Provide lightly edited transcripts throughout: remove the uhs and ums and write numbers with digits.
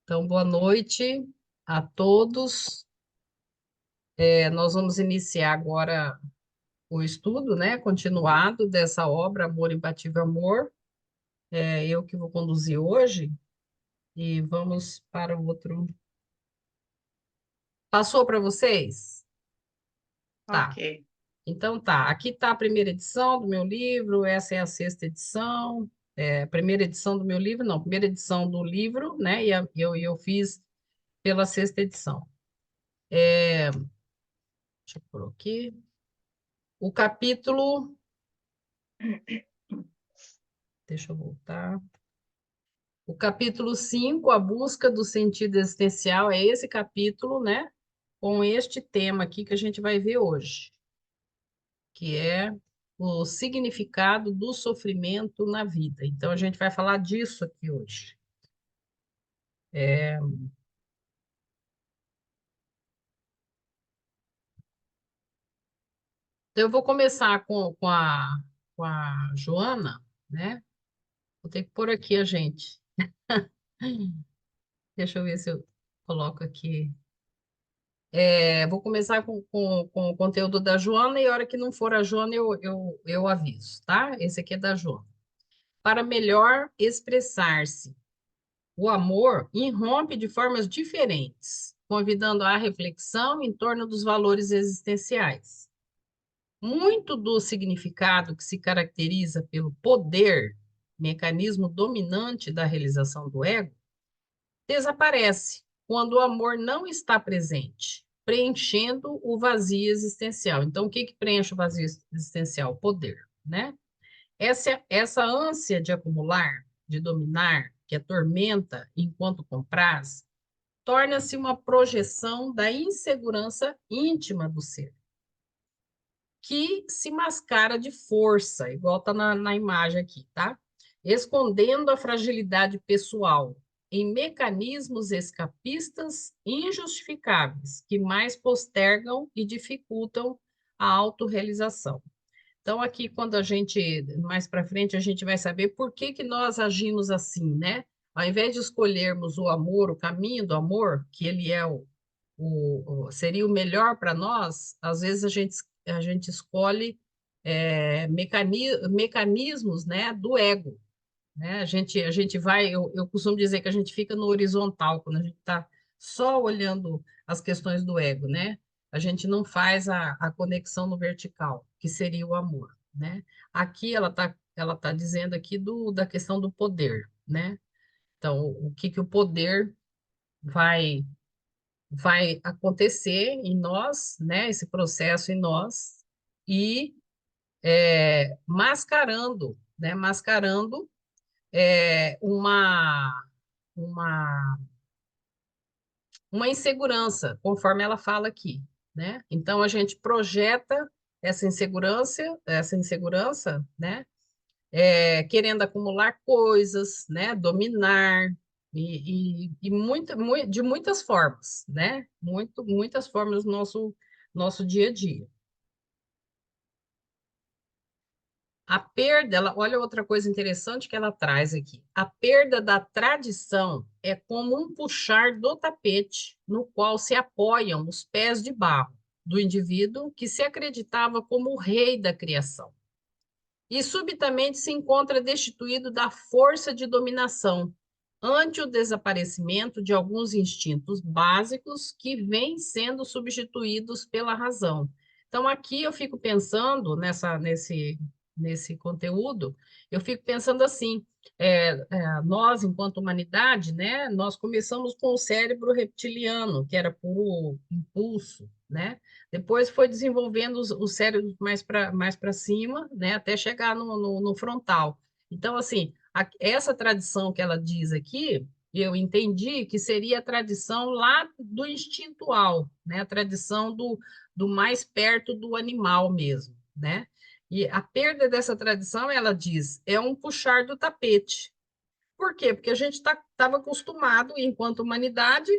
Então, boa noite a todos. Nós vamos iniciar agora o estudo, né, continuado dessa obra, Amor, Imbatível Amor. Eu que vou conduzir hoje, e vamos para o outro. Passou para vocês? Tá. Ok, Então, tá. Aqui está a primeira edição do meu livro, essa é a sexta edição. Primeira edição do meu livro, não, primeira edição do livro, né, e eu fiz pela sexta edição. Deixa eu pôr aqui. O capítulo. Deixa eu voltar. O capítulo 5, a busca do sentido existencial, é esse capítulo, né? Com este tema aqui que a gente vai ver hoje, que é o significado do sofrimento na vida. Então, a gente vai falar disso aqui hoje. Então, eu vou começar com a Joana, né? Vou ter que pôr aqui a gente. Deixa eu ver se eu coloco aqui. Vou começar com o conteúdo da Joana, e a hora que não for a Joana, eu aviso, tá? Esse aqui é da Joana. Para melhor expressar-se, o amor irrompe de formas diferentes, convidando à reflexão em torno dos valores existenciais. Muito do significado que se caracteriza pelo poder, mecanismo dominante da realização do ego, desaparece quando o amor não está presente, preenchendo o vazio existencial. Então, o que que preenche o vazio existencial? O poder, né? Essa ânsia de acumular, de dominar, que atormenta enquanto compraz, torna-se uma projeção da insegurança íntima do ser, que se mascara de força, igual está na imagem aqui, tá? Escondendo a fragilidade pessoal em mecanismos escapistas injustificáveis, que mais postergam e dificultam a autorrealização. Então, aqui, quando a gente, mais para frente, a gente vai saber por que que nós agimos assim, né? Ao invés de escolhermos o amor, o caminho do amor, que ele é seria o melhor para nós, às vezes a gente escolhe mecanismos, né, do ego, né? A gente vai, eu costumo dizer que a gente fica no horizontal, quando a gente está só olhando as questões do ego, né? A gente não faz a conexão no vertical, que seria o amor, né? Aqui ela tá dizendo aqui da questão do poder, né? Então, o que que o poder vai acontecer em nós, né? Esse processo em nós, e mascarando, né? Mascarando uma, uma insegurança, conforme ela fala aqui, né? Então a gente projeta essa insegurança, né? Querendo acumular coisas, né? Dominar de muitas formas, né? Muitas formas no nosso dia a dia. A perda, olha outra coisa interessante que ela traz aqui. A perda da tradição é como um puxar do tapete no qual se apoiam os pés de barro do indivíduo que se acreditava como o rei da criação. E subitamente se encontra destituído da força de dominação ante o desaparecimento de alguns instintos básicos que vêm sendo substituídos pela razão. Então, aqui eu fico pensando nesse conteúdo, eu fico pensando assim, nós, enquanto humanidade, né, nós começamos com o cérebro reptiliano, que era puro impulso, né? Depois foi desenvolvendo os cérebros mais para cima, né, até chegar no frontal. Então, assim, essa tradição que ela diz aqui, eu entendi que seria a tradição lá do instintual, né? A tradição do mais perto do animal mesmo, né? E a perda dessa tradição, ela diz, é um puxar do tapete. Por quê? Porque a gente estava acostumado, enquanto humanidade,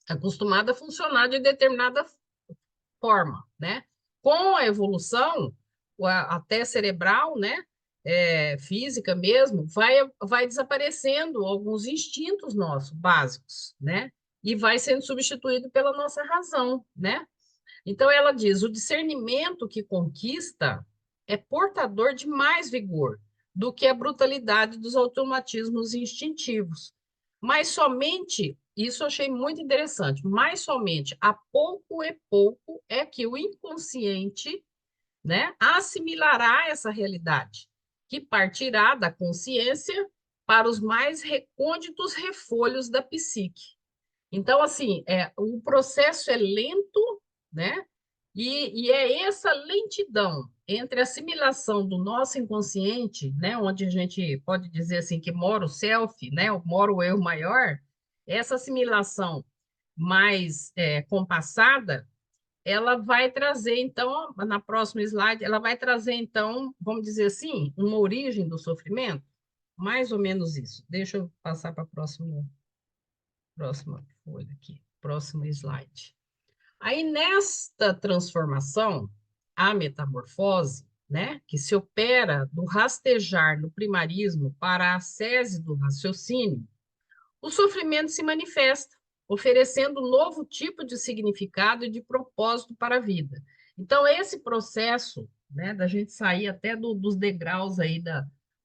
acostumado a funcionar de determinada forma, né? Com a evolução, até cerebral, né? física mesmo, vai desaparecendo alguns instintos nossos básicos, né? E vai sendo substituído pela nossa razão, né? Então ela diz: o discernimento que conquista é portador de mais vigor do que a brutalidade dos automatismos instintivos. Mas somente, isso eu achei muito interessante, mas somente a pouco e pouco é que o inconsciente, né, assimilará essa realidade, que partirá da consciência para os mais recônditos refolhos da psique. Então, assim, o processo é lento, né? E é essa lentidão entre a assimilação do nosso inconsciente, né, onde a gente pode dizer assim que mora o self, né, mora o eu maior, essa assimilação mais compassada, ela vai trazer, então, na próxima slide, ela vai trazer, então, vamos dizer assim, uma origem do sofrimento, mais ou menos isso. Deixa eu passar para a próxima folha aqui, próximo slide. Aí, nesta transformação, a metamorfose, né, que se opera do rastejar no primarismo para a sese do raciocínio, o sofrimento se manifesta, oferecendo um novo tipo de significado e de propósito para a vida. Então, esse processo, né, da gente sair até dos degraus aí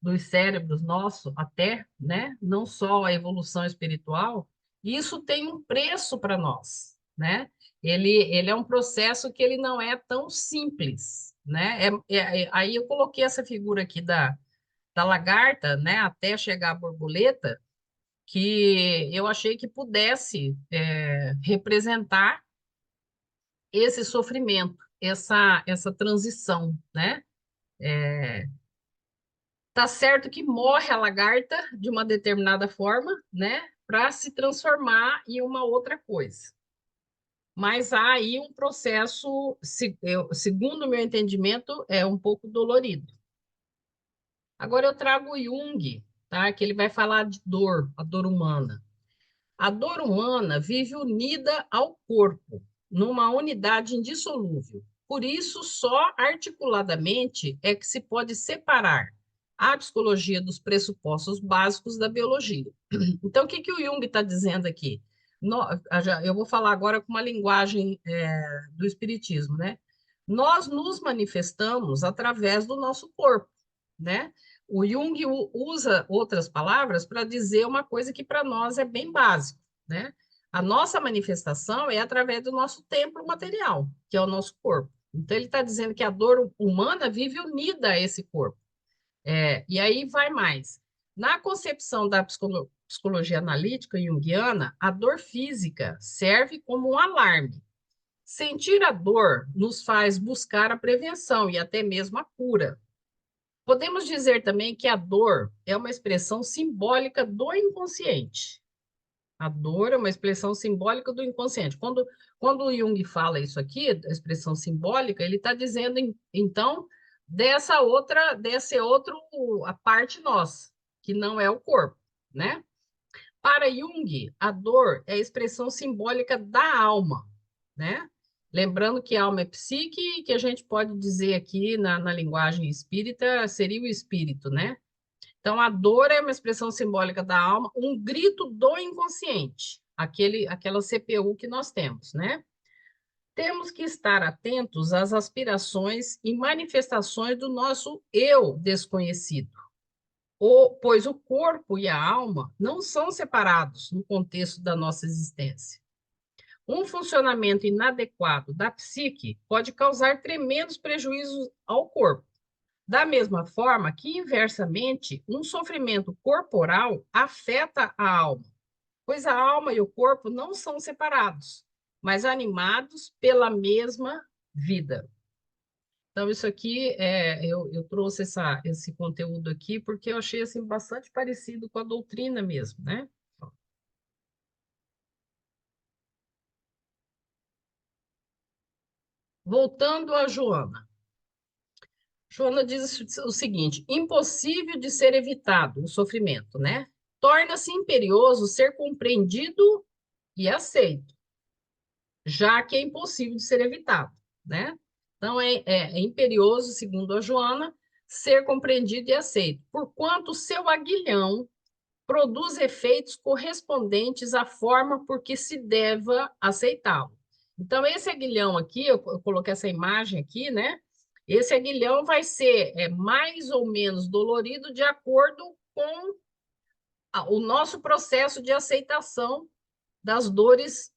dos cérebros nossos, até, né, não só a evolução espiritual, isso tem um preço para nós, né? Ele é um processo que ele não é tão simples, né? Aí eu coloquei essa figura aqui da lagarta, né, até chegar à borboleta, que eu achei que pudesse representar esse sofrimento, essa transição, né? Tá certo que morre a lagarta de uma determinada forma, né? Para se transformar em uma outra coisa. Mas há aí um processo, segundo o meu entendimento, é um pouco dolorido. Agora eu trago o Jung, tá? Que ele vai falar de dor, a dor humana. A dor humana vive unida ao corpo, numa unidade indissolúvel. Por isso, só articuladamente é que se pode separar a psicologia dos pressupostos básicos da biologia. Então, o que, que o Jung está dizendo aqui? Eu vou falar agora com uma linguagem do espiritismo, né? Nós nos manifestamos através do nosso corpo, né? O Jung usa outras palavras para dizer uma coisa que para nós é bem básico, né? A nossa manifestação é através do nosso templo material, que é o nosso corpo. Então, ele está dizendo que a dor humana vive unida a esse corpo. E aí vai mais. Na concepção da psicologia analítica junguiana, a dor física serve como um alarme. Sentir a dor nos faz buscar a prevenção e até mesmo a cura. Podemos dizer também que a dor é uma expressão simbólica do inconsciente. A dor é uma expressão simbólica do inconsciente. Quando o Jung fala isso aqui, a expressão simbólica, ele está dizendo, então, desse outro, a parte nossa, que não é o corpo, né? Para Jung, a dor é a expressão simbólica da alma, né? Lembrando que alma é psique, e que a gente pode dizer aqui na linguagem espírita, seria o espírito, né? Então, a dor é uma expressão simbólica da alma, um grito do inconsciente, aquela CPU que nós temos, né? Temos que estar atentos às aspirações e manifestações do nosso eu desconhecido, pois o corpo e a alma não são separados no contexto da nossa existência. Um funcionamento inadequado da psique pode causar tremendos prejuízos ao corpo, da mesma forma que, inversamente, um sofrimento corporal afeta a alma, pois a alma e o corpo não são separados, mas animados pela mesma vida. Então, isso aqui, eu trouxe esse conteúdo aqui porque eu achei assim, bastante parecido com a doutrina mesmo, né? Voltando a Joana. Joana diz o seguinte: impossível de ser evitado o sofrimento, né? Torna-se imperioso ser compreendido e aceito, já que é impossível de ser evitado, né? Então, é imperioso, segundo a Joana, ser compreendido e aceito, porquanto o seu aguilhão produz efeitos correspondentes à forma por que se deva aceitá-lo. Então, esse aguilhão aqui, eu coloquei essa imagem aqui, né? Esse aguilhão vai ser mais ou menos dolorido de acordo com o nosso processo de aceitação das dores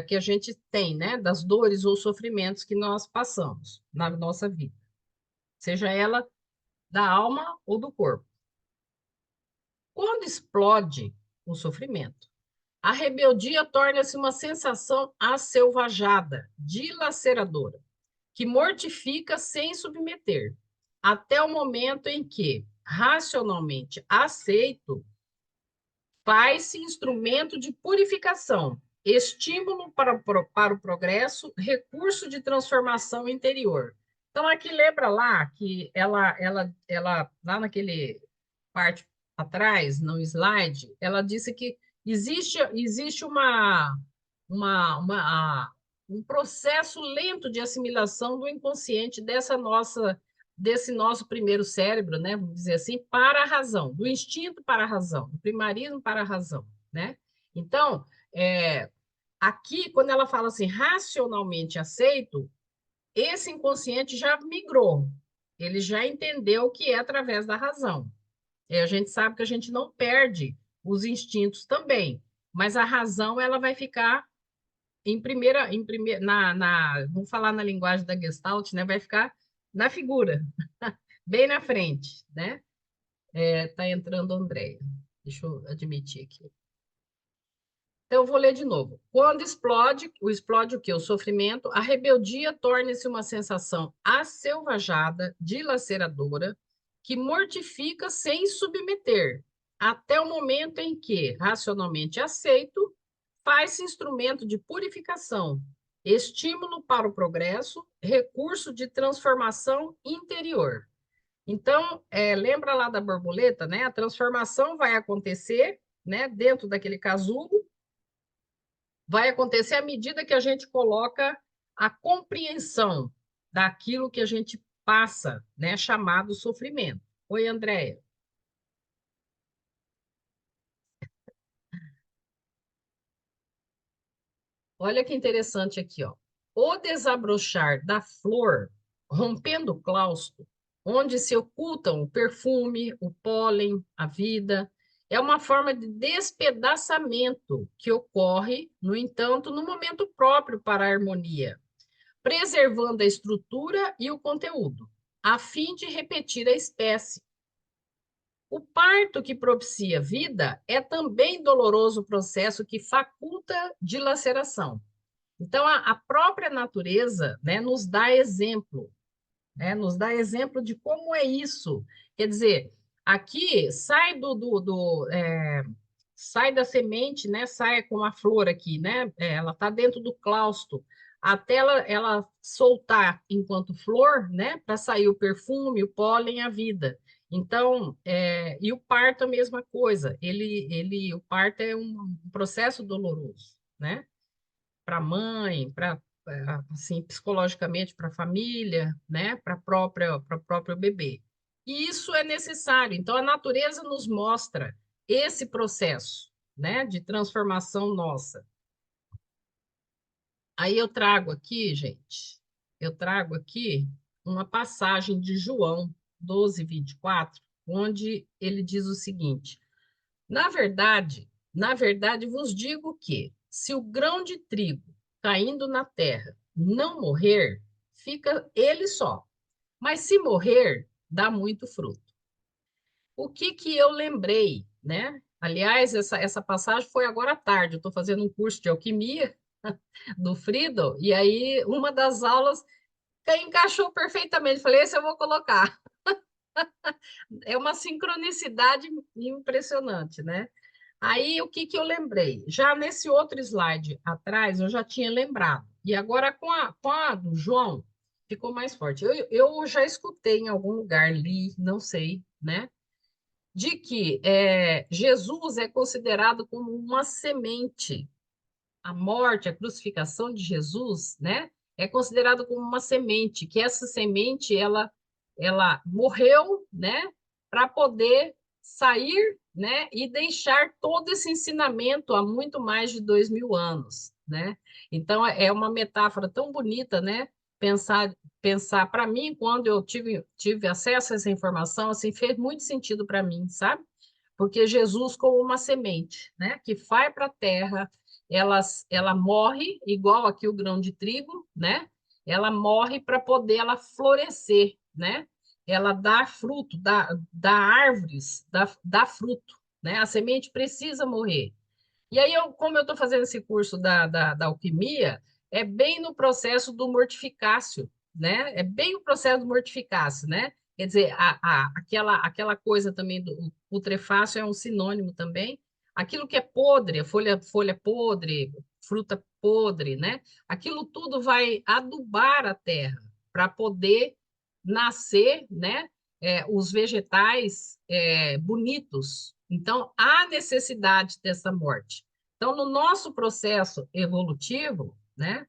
que a gente tem, né? Das dores ou sofrimentos que nós passamos na nossa vida, seja ela da alma ou do corpo. Quando explode o sofrimento, a rebeldia torna-se uma sensação acelvajada, dilaceradora, que mortifica sem submeter, até o momento em que, racionalmente aceito, faz-se instrumento de purificação, estímulo para o progresso, recurso de transformação interior. Então, aqui lembra lá que ela lá naquele parte atrás, no slide, ela disse que existe um processo lento de assimilação do inconsciente desse nosso primeiro cérebro, né? Vamos dizer assim, para a razão, do instinto para a razão, do primarismo para a razão, né? Então, aqui, quando ela fala assim, racionalmente aceito, esse inconsciente já migrou, ele já entendeu que é através da razão. A gente sabe que a gente não perde os instintos também, mas a razão ela vai ficar vamos falar na linguagem da Gestalt, né? Vai ficar na figura, bem na frente, né? Tá entrando a Andréia. Deixa eu admitir aqui. Então, eu vou ler de novo. Quando explode o quê? O sofrimento, a rebeldia torna-se uma sensação acelvajada, dilaceradora, que mortifica sem submeter, até o momento em que, racionalmente aceito, faz-se instrumento de purificação, estímulo para o progresso, recurso de transformação interior. Então, lembra lá da borboleta, né? A transformação vai acontecer, né, dentro daquele casulo, vai acontecer à medida que a gente coloca a compreensão daquilo que a gente passa, né, chamado sofrimento. Oi, Andréia. Olha que interessante aqui, ó. O desabrochar da flor, rompendo o claustro, onde se ocultam o perfume, o pólen, a vida, é uma forma de despedaçamento que ocorre, no entanto, no momento próprio para a harmonia, preservando a estrutura e o conteúdo, a fim de repetir a espécie. O parto que propicia vida é também doloroso processo que faculta dilaceração. Então, a própria natureza, né, nos dá exemplo, né, nos dá exemplo de como é isso. Quer dizer, aqui sai da semente, né, sai com a flor aqui, né, ela está dentro do claustro, até ela soltar enquanto flor, né, para sair o perfume, o pólen, a vida. Então, e o parto a mesma coisa, o parto é um processo doloroso, né? Para a mãe, para assim, psicologicamente para a família, né, para o próprio bebê. E isso é necessário. Então a natureza nos mostra esse processo, né, de transformação nossa. Aí eu trago aqui, gente, eu trago aqui uma passagem de João 12:24, onde ele diz o seguinte: na verdade vos digo que, se o grão de trigo caindo na terra não morrer, fica ele só. Mas se morrer, dá muito fruto. O que eu lembrei, né? Aliás, essa passagem foi agora à tarde. Eu estou fazendo um curso de alquimia do Friedel, e aí uma das aulas encaixou perfeitamente. Falei, esse eu vou colocar. É uma sincronicidade impressionante, né? Aí, o que eu lembrei? Já nesse outro slide atrás, eu já tinha lembrado. E agora, com a do João, ficou mais forte. Eu já escutei em algum lugar, li, não sei, né? De que Jesus é considerado como uma semente. A morte, a crucificação de Jesus, né? É considerado como uma semente, que essa semente, ela ela morreu, né, para poder sair, né, e deixar todo esse ensinamento há muito mais de 2000 anos, né? Então é uma metáfora tão bonita, né? Pensar para mim quando eu tive acesso a essa informação, assim, fez muito sentido para mim, sabe? Porque Jesus como uma semente, né, que vai para a terra, ela morre igual aqui o grão de trigo, né? Ela morre para poder ela florescer, né? Ela dá fruto, dá árvores, dá fruto, né? A semente precisa morrer. E aí, como eu estou fazendo esse curso da alquimia, é bem no processo do mortificácio, né? É bem o processo do mortificácio, né? Quer dizer, aquela coisa também do putrefácio é um sinônimo também. Aquilo que é podre, folha podre, fruta podre, né? Aquilo tudo vai adubar a terra para poder nascer, né? Os vegetais bonitos. Então, há necessidade dessa morte. Então, no nosso processo evolutivo, né,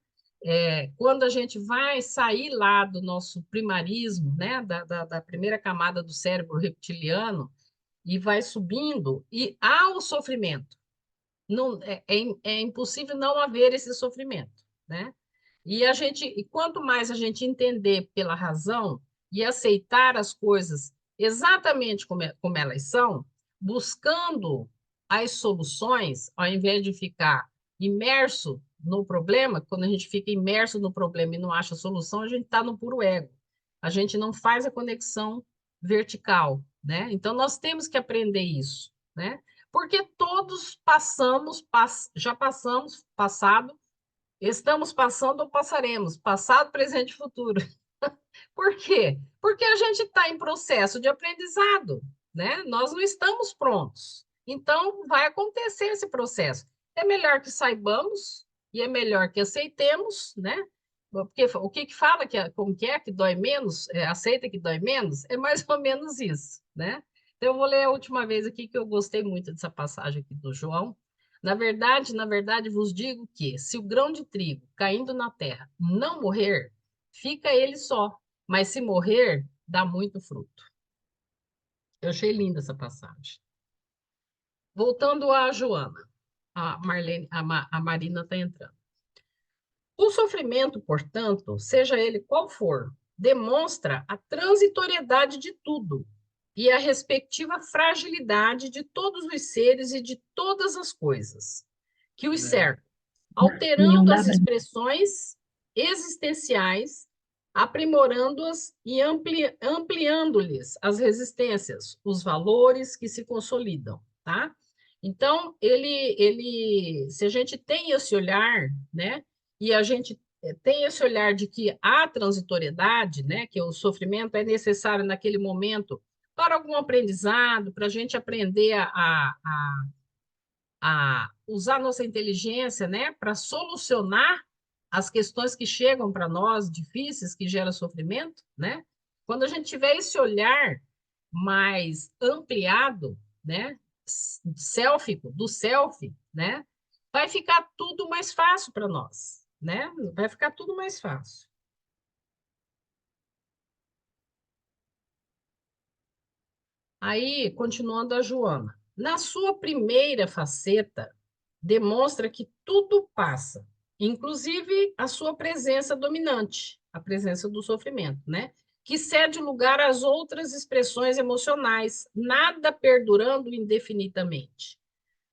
quando a gente vai sair lá do nosso primarismo, né, da primeira camada do cérebro reptiliano, e vai subindo, e há o sofrimento. Não, é impossível não haver esse sofrimento, né? E quanto mais a gente entender pela razão e aceitar as coisas exatamente como elas são, buscando as soluções, ao invés de ficar imerso no problema, quando a gente fica imerso no problema e não acha solução, a gente está no puro ego. A gente não faz a conexão vertical, né? Então nós temos que aprender isso, né? Porque todos já passamos, passado, estamos passando ou passaremos, passado, presente e futuro. Por quê? Porque a gente está em processo de aprendizado, né? Nós não estamos prontos. Então, vai acontecer esse processo. É melhor que saibamos e é melhor que aceitemos, né? Porque o que fala como que é que dói menos, aceita que dói menos, é mais ou menos isso, né? Então, eu vou ler a última vez aqui que eu gostei muito dessa passagem aqui do João. Na verdade, vos digo que se o grão de trigo caindo na terra não morrer, fica ele só, mas se morrer, dá muito fruto. Eu achei linda essa passagem. Voltando a Joana, a Marlene, a Marina está entrando. O sofrimento, portanto, seja ele qual for, demonstra a transitoriedade de tudo e a respectiva fragilidade de todos os seres e de todas as coisas que os cercam, alterando as expressões existenciais, aprimorando-as e ampliando-lhes as resistências, os valores que se consolidam, tá? Então, se a gente tem esse olhar, né, e a gente tem esse olhar de que há transitoriedade, né, que o sofrimento é necessário naquele momento para algum aprendizado, para a gente aprender a usar nossa inteligência, né, para solucionar as questões que chegam para nós difíceis, que geram sofrimento, né? Quando a gente tiver esse olhar mais ampliado, né, selfico, do self, né, vai ficar tudo mais fácil para nós, né? Vai ficar tudo mais fácil. Aí, continuando a Joana, na sua primeira faceta, demonstra que tudo passa, inclusive a sua presença dominante, a presença do sofrimento, né? Que cede lugar às outras expressões emocionais, nada perdurando indefinidamente.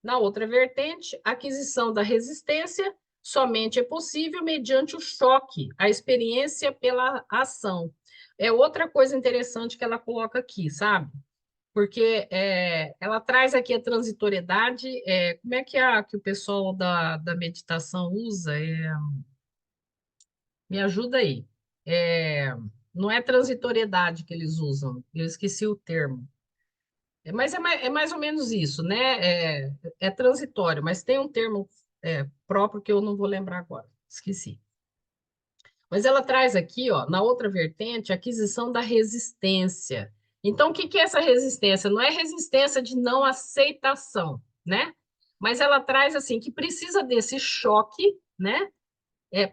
Na outra vertente, a aquisição da resistência somente é possível mediante o choque, a experiência pela ação. É outra coisa interessante que ela coloca aqui, sabe? Porque ela traz aqui a transitoriedade. Como é que o pessoal da meditação usa? Me ajuda aí. É, não é transitoriedade que eles usam, eu esqueci o termo. Mas é mais ou menos isso, né? É transitório, mas tem um termo próprio que eu não vou lembrar agora, esqueci. Mas ela traz aqui, ó, na outra vertente, a aquisição da resistência. Então, o que que é essa resistência? Não é resistência de não aceitação, né? Mas ela traz assim que precisa desse choque, né?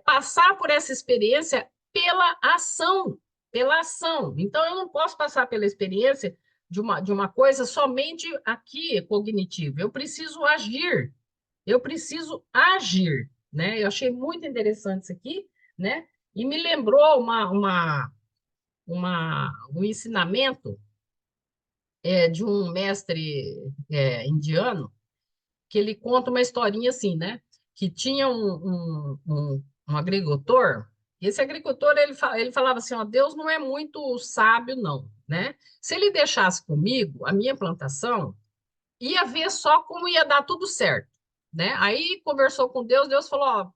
Passar por essa experiência pela ação. pela ação. Então, eu não posso passar pela experiência de uma coisa somente aqui cognitiva. Eu preciso agir. Eu preciso agir, né? Eu achei muito interessante isso aqui, né? E me lembrou um ensinamento de um mestre indiano, que ele conta uma historinha assim, né? Que tinha um agricultor, e esse agricultor ele falava assim: ó, Deus não é muito sábio, não, né? Se ele deixasse comigo a minha plantação, ia ver só como ia dar tudo certo, né? Aí conversou com Deus, Deus falou: ó,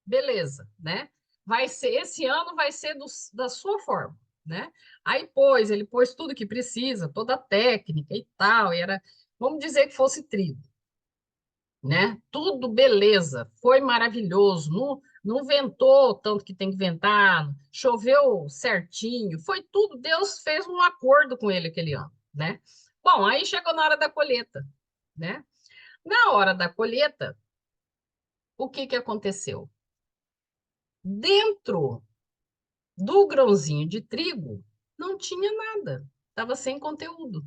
beleza, né? Vai ser, esse ano vai ser da sua forma, né? Aí ele pôs tudo que precisa, toda a técnica e tal, e era, vamos dizer que fosse trigo, né? Tudo beleza, foi maravilhoso, não ventou tanto que tem que ventar, choveu certinho, foi tudo, Deus fez um acordo com ele aquele ano, né? Bom, aí chegou na hora da colheita, né? Na hora da colheita, o que que aconteceu? Dentro do grãozinho de trigo, não tinha nada, estava sem conteúdo.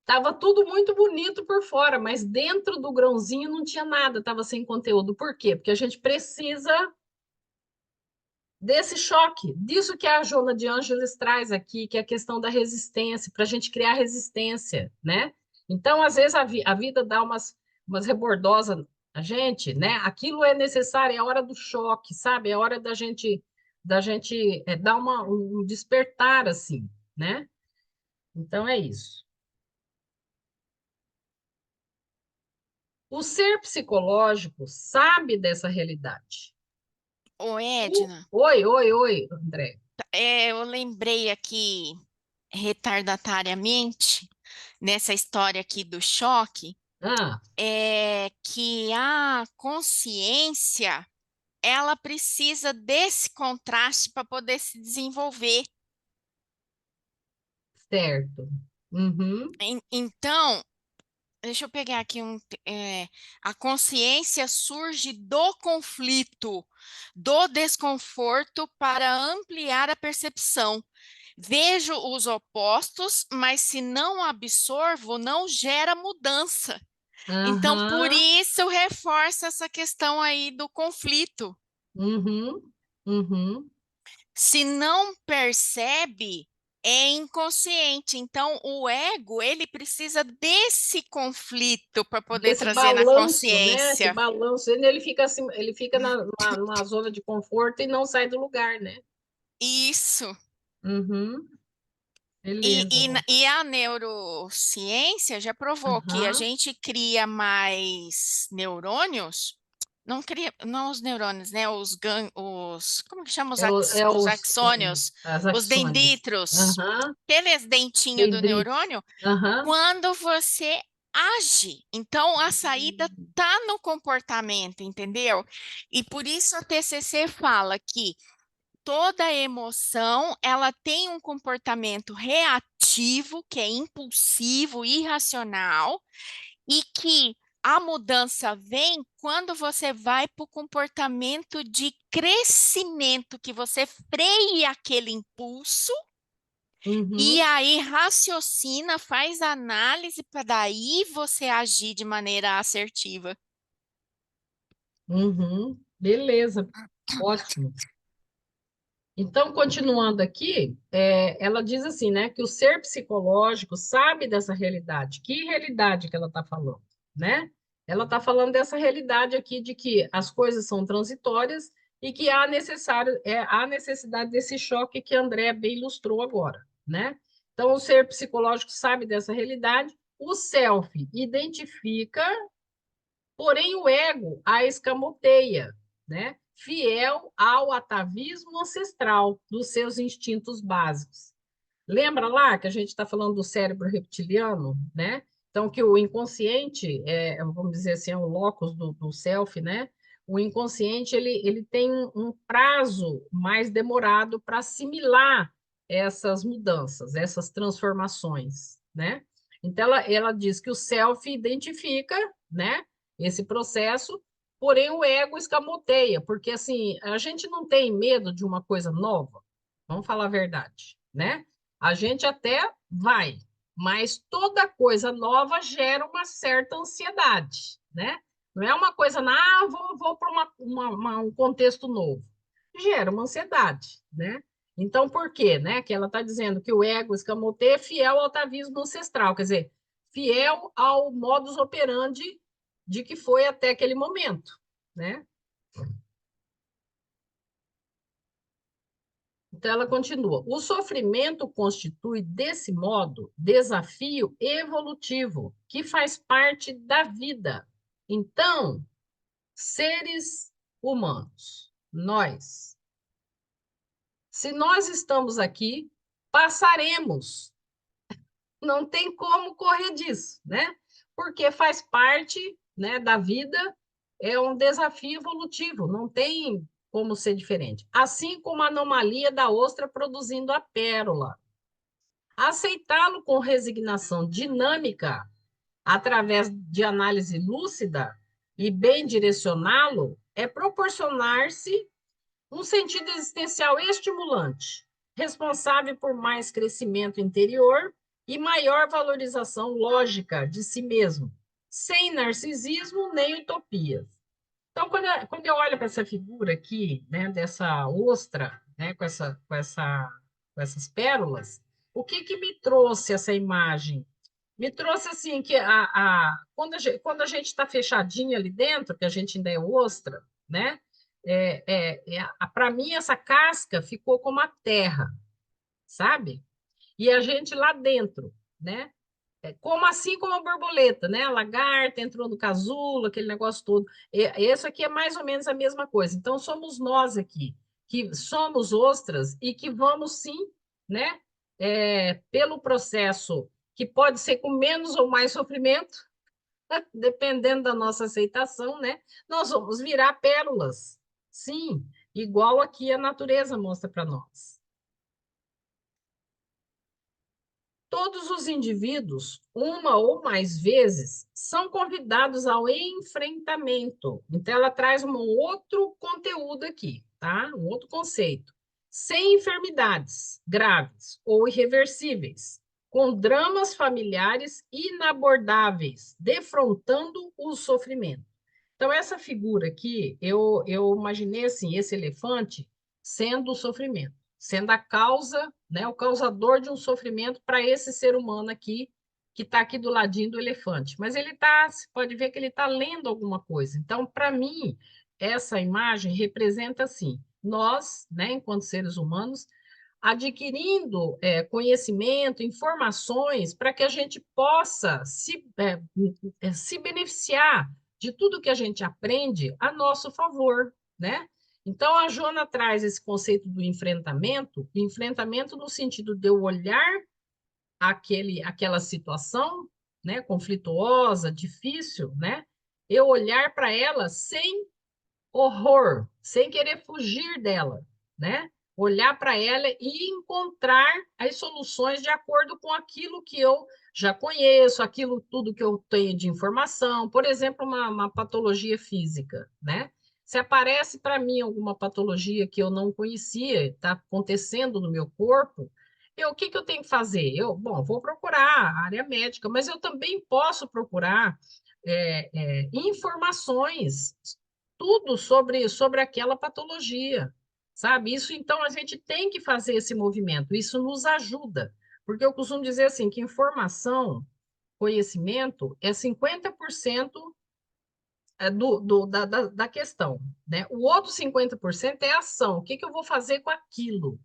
Tava tudo muito bonito por fora, mas dentro do grãozinho não tinha nada, estava sem conteúdo. Por quê? Porque a gente precisa desse choque, disso que a Joana de Ângeles traz aqui, que é a questão da resistência, para a gente criar resistência, né? Então, às vezes, a vida dá umas rebordosas a gente, né? Aquilo é necessário, é a hora do choque, sabe? É a hora da gente dar um despertar, assim, né? Então, é isso. O ser psicológico sabe dessa realidade. Ô, Edna, Oi, oi, oi, André. eu lembrei aqui retardatariamente, nessa história aqui do choque, Ah, que a consciência, ela precisa desse contraste para poder se desenvolver. certo. Uhum. Então, deixa eu pegar aqui a consciência surge do conflito, do desconforto para ampliar a percepção. Vejo os opostos, mas se não absorvo, não gera mudança. Então, por Aham. isso, reforça essa questão aí do conflito. Uhum. Uhum. Se não percebe, é inconsciente. Então, o ego, ele precisa desse conflito para poder Desse trazer na balanço, né? Esse consciência. balanço. Ele fica assim, ele fica numa zona de conforto e não sai do lugar, né? Isso. Uhum. E, Beleza. e, e a neurociência já provou que a Aham. gente cria mais neurônios, não cria, não os neurônios, né? Como que chama É os axônios, as os ações. dendritos, Aham. aqueles dentinhos do Dendritos. neurônio, Aham. quando você age. Então, a saída Hum. está no comportamento, entendeu? E por isso a TCC fala que toda emoção, ela tem um comportamento reativo, que é impulsivo, irracional, e que a mudança vem quando você vai para o comportamento de crescimento, que você freia aquele impulso e Uhum. aí raciocina, faz análise para daí você agir de maneira assertiva. Uhum. Beleza. Ótimo. Então, continuando aqui, ela diz assim, né, que o ser psicológico sabe dessa realidade. Que realidade que ela está falando, né? Ela está falando dessa realidade aqui de que as coisas são transitórias e que há necessidade desse choque que a André bem ilustrou agora, né? Então, o ser psicológico sabe dessa realidade, o self identifica, porém o ego a escamoteia, né? Fiel ao atavismo ancestral dos seus instintos básicos. Lembra lá que a gente está falando do cérebro reptiliano, né? Então, que o inconsciente, vamos dizer assim, é o locus do self, né? O inconsciente, ele tem um prazo mais demorado para assimilar essas mudanças, essas transformações, né? Então, ela diz que o self identifica, né, esse processo, porém o ego escamoteia, porque, assim, a gente não tem medo de uma coisa nova, Vamos falar a verdade, né? A gente até vai, mas toda coisa nova gera uma certa ansiedade, né? Não é uma coisa, vou para um contexto novo. Gera uma ansiedade, né? Então, por quê? Né? Que ela está dizendo que o ego escamoteia é fiel ao atavismo ancestral, quer dizer, fiel ao modus operandi de que foi até aquele momento, né? Então, ela continua: o sofrimento constitui, desse modo, desafio evolutivo, que faz parte da vida. Então, seres humanos, nós, se nós estamos aqui, passaremos, não tem como correr disso, né? Porque faz parte, né, da vida, é um desafio evolutivo, não tem como ser diferente. Assim como a anomalia da ostra produzindo a pérola. Aceitá-lo com resignação dinâmica, através de análise lúcida e bem direcioná-lo, é proporcionar-se um sentido existencial estimulante, responsável por mais crescimento interior e maior valorização lógica de si mesmo, sem narcisismo nem utopias. Então, quando eu olho para essa figura aqui, né, dessa ostra, né, com essas pérolas, o que que me trouxe essa imagem? Me trouxe assim que quando a gente está fechadinho ali dentro, que a gente ainda é ostra, né? Para mim, essa casca ficou como a terra, sabe? E a gente lá dentro, né? Como assim como a borboleta, né? A lagarta entrou no casulo, aquele negócio todo. Isso aqui é mais ou menos a mesma coisa. Então, somos nós aqui, que somos ostras e que vamos sim, né? Pelo processo que pode ser com menos ou mais sofrimento, dependendo da nossa aceitação, né? Nós vamos virar pérolas. Sim, igual aqui a natureza mostra para nós. Todos os indivíduos, uma ou mais vezes, são convidados ao enfrentamento. Então, ela traz um outro conteúdo aqui, tá? Um outro conceito. Sem enfermidades graves ou irreversíveis, com dramas familiares inabordáveis, defrontando o sofrimento. Então, essa figura aqui, eu imaginei assim, esse elefante sendo o sofrimento, sendo a causa, né, o causador de um sofrimento para esse ser humano aqui, que está aqui do ladinho do elefante. Mas ele está, você pode ver que ele está lendo alguma coisa. Então, para mim, essa imagem representa assim, nós, né, enquanto seres humanos, adquirindo conhecimento, informações, para que a gente possa se beneficiar de tudo que a gente aprende a nosso favor, né? Então, a Joana traz esse conceito do enfrentamento no sentido de eu olhar aquela situação, né, conflituosa, difícil, né? Eu olhar para ela sem horror, sem querer fugir dela, né? Olhar para ela e encontrar as soluções de acordo com aquilo que eu já conheço, aquilo tudo que eu tenho de informação. Por exemplo, uma patologia física, né? Se aparece para mim alguma patologia que eu não conhecia, está acontecendo no meu corpo, o que que eu tenho que fazer? Bom, vou procurar a área médica, mas eu também posso procurar informações, tudo sobre aquela patologia, sabe? Isso, então, a gente tem que fazer esse movimento, isso nos ajuda, porque eu costumo dizer assim, que informação, conhecimento é 50% da questão, né? O outro 50% é ação, o que que eu vou fazer com aquilo?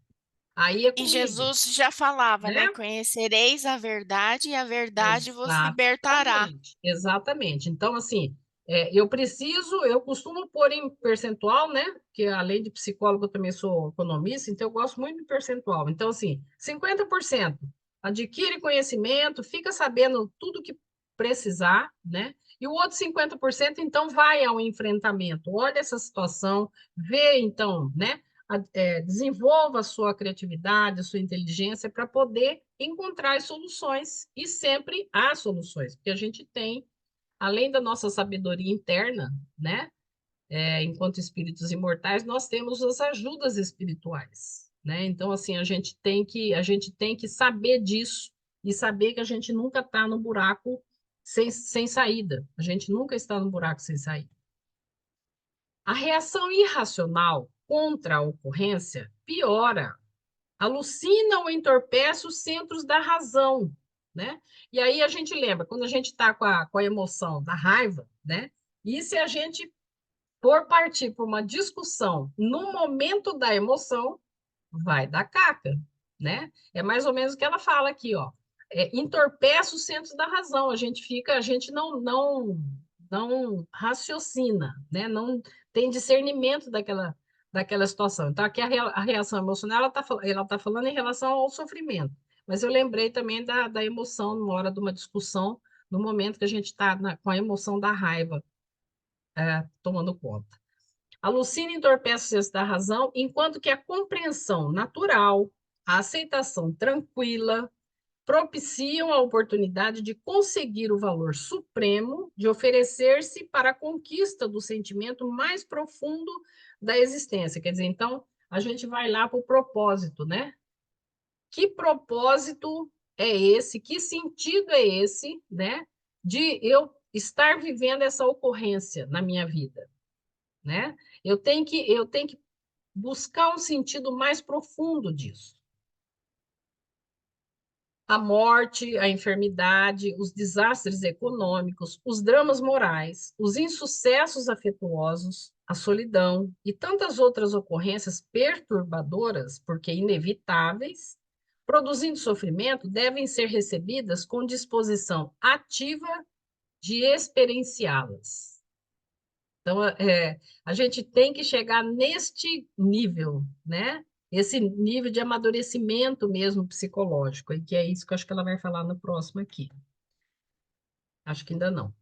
Aí é E comigo, Jesus já falava, né? né? Conhecereis a verdade e a verdade vos libertará. Exatamente, exatamente. Então, assim, eu costumo pôr em percentual, né? Que além de psicólogo, eu também sou economista, então eu gosto muito de percentual. Então, assim, 50% adquire conhecimento, fica sabendo tudo que precisar, né? E o outro 50%, então, vai ao enfrentamento, olha essa situação, vê, então, né? Desenvolva a sua criatividade, a sua inteligência para poder encontrar as soluções. E sempre há soluções, porque a gente tem, além da nossa sabedoria interna, né? Enquanto espíritos imortais, nós temos as ajudas espirituais. né? Então, assim, a gente tem que saber disso e saber que a gente nunca está no buraco sem saída. A gente nunca está no buraco sem saída. A reação irracional contra a ocorrência piora, alucina ou entorpece os centros da razão, né? E aí a gente lembra, quando a gente está com a emoção da raiva, né? E se a gente for partir para uma discussão no momento da emoção, vai dar caca, né? É mais ou menos o que ela fala aqui, ó. Entorpece os centros da razão. A gente não raciocina, né? Não tem discernimento daquela situação. Então, aqui a reação emocional, ela tá falando em relação ao sofrimento. Mas eu lembrei também da emoção na hora de uma discussão, no momento que a gente está com a emoção da raiva tomando conta. A Lucina entorpece o senso da razão, enquanto que a compreensão natural, a aceitação tranquila, propiciam a oportunidade de conseguir o valor supremo de oferecer-se para a conquista do sentimento mais profundo da existência. Quer dizer, então, a gente vai lá para o propósito, né? Que propósito é esse? Que sentido é esse, né? De eu estar vivendo essa ocorrência na minha vida, né? Eu tenho que buscar um sentido mais profundo disso. A morte, a enfermidade, os desastres econômicos, os dramas morais, os insucessos afetuosos, a solidão e tantas outras ocorrências perturbadoras, porque inevitáveis, produzindo sofrimento, devem ser recebidas com disposição ativa de experienciá-las. Então, a gente tem que chegar neste nível, né? Esse nível de amadurecimento mesmo psicológico, e que é isso que eu acho que ela vai falar no próximo aqui. Acho que ainda não.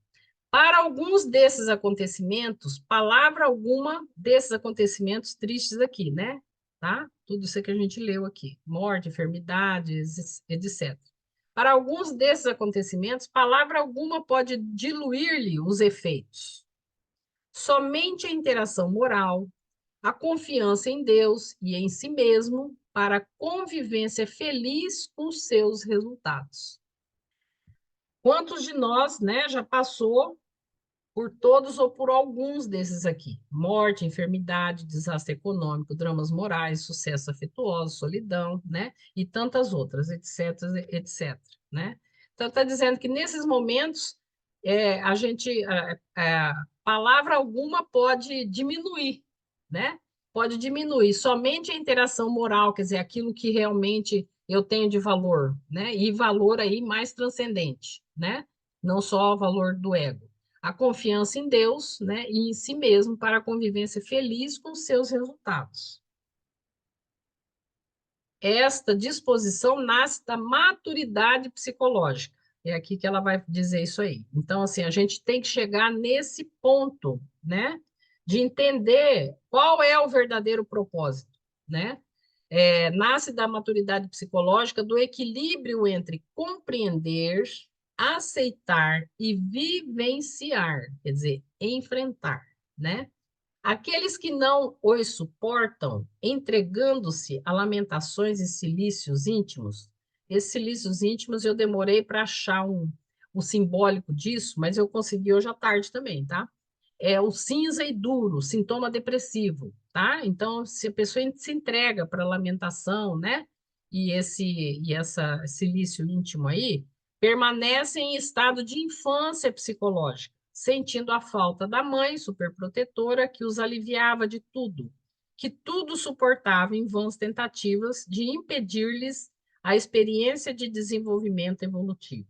Para alguns desses acontecimentos, palavra alguma desses acontecimentos tristes aqui, né? Tá? Tudo isso que a gente leu aqui: morte, enfermidades, etc. Para alguns desses acontecimentos, palavra alguma pode diluir-lhe os efeitos. Somente a interação moral, a confiança em Deus e em si mesmo para a convivência feliz com seus resultados. Quantos de nós, né, já passou por todos ou por alguns desses aqui? Morte, enfermidade, desastre econômico, dramas morais, sucesso afetuoso, solidão, né? E tantas outras, etc, etc, né? Então, está dizendo que nesses momentos palavra alguma pode diminuir, né? Pode diminuir somente a interação moral, quer dizer, aquilo que realmente eu tenho de valor, né? E valor aí mais transcendente, né? Não só o valor do ego. A confiança em Deus, né, e em si mesmo para a convivência feliz com seus resultados. Esta disposição nasce da maturidade psicológica. É aqui que ela vai dizer isso aí. Então, assim, a gente tem que chegar nesse ponto, né, de entender qual é o verdadeiro propósito, né? Nasce da maturidade psicológica, do equilíbrio entre compreender, aceitar e vivenciar, quer dizer, enfrentar, né? Aqueles que não os suportam, entregando-se a lamentações e cilícios íntimos. Esses cilícios íntimos eu demorei para achar o simbólico disso, mas eu consegui hoje à tarde também, tá? É o cinza e duro, sintoma depressivo, tá? Então, se a pessoa se entrega para a lamentação, né? E essa silício íntimo aí, permanece em estado de infância psicológica, sentindo a falta da mãe superprotetora que os aliviava de tudo, que tudo suportava em vãs tentativas de impedir-lhes a experiência de desenvolvimento evolutivo.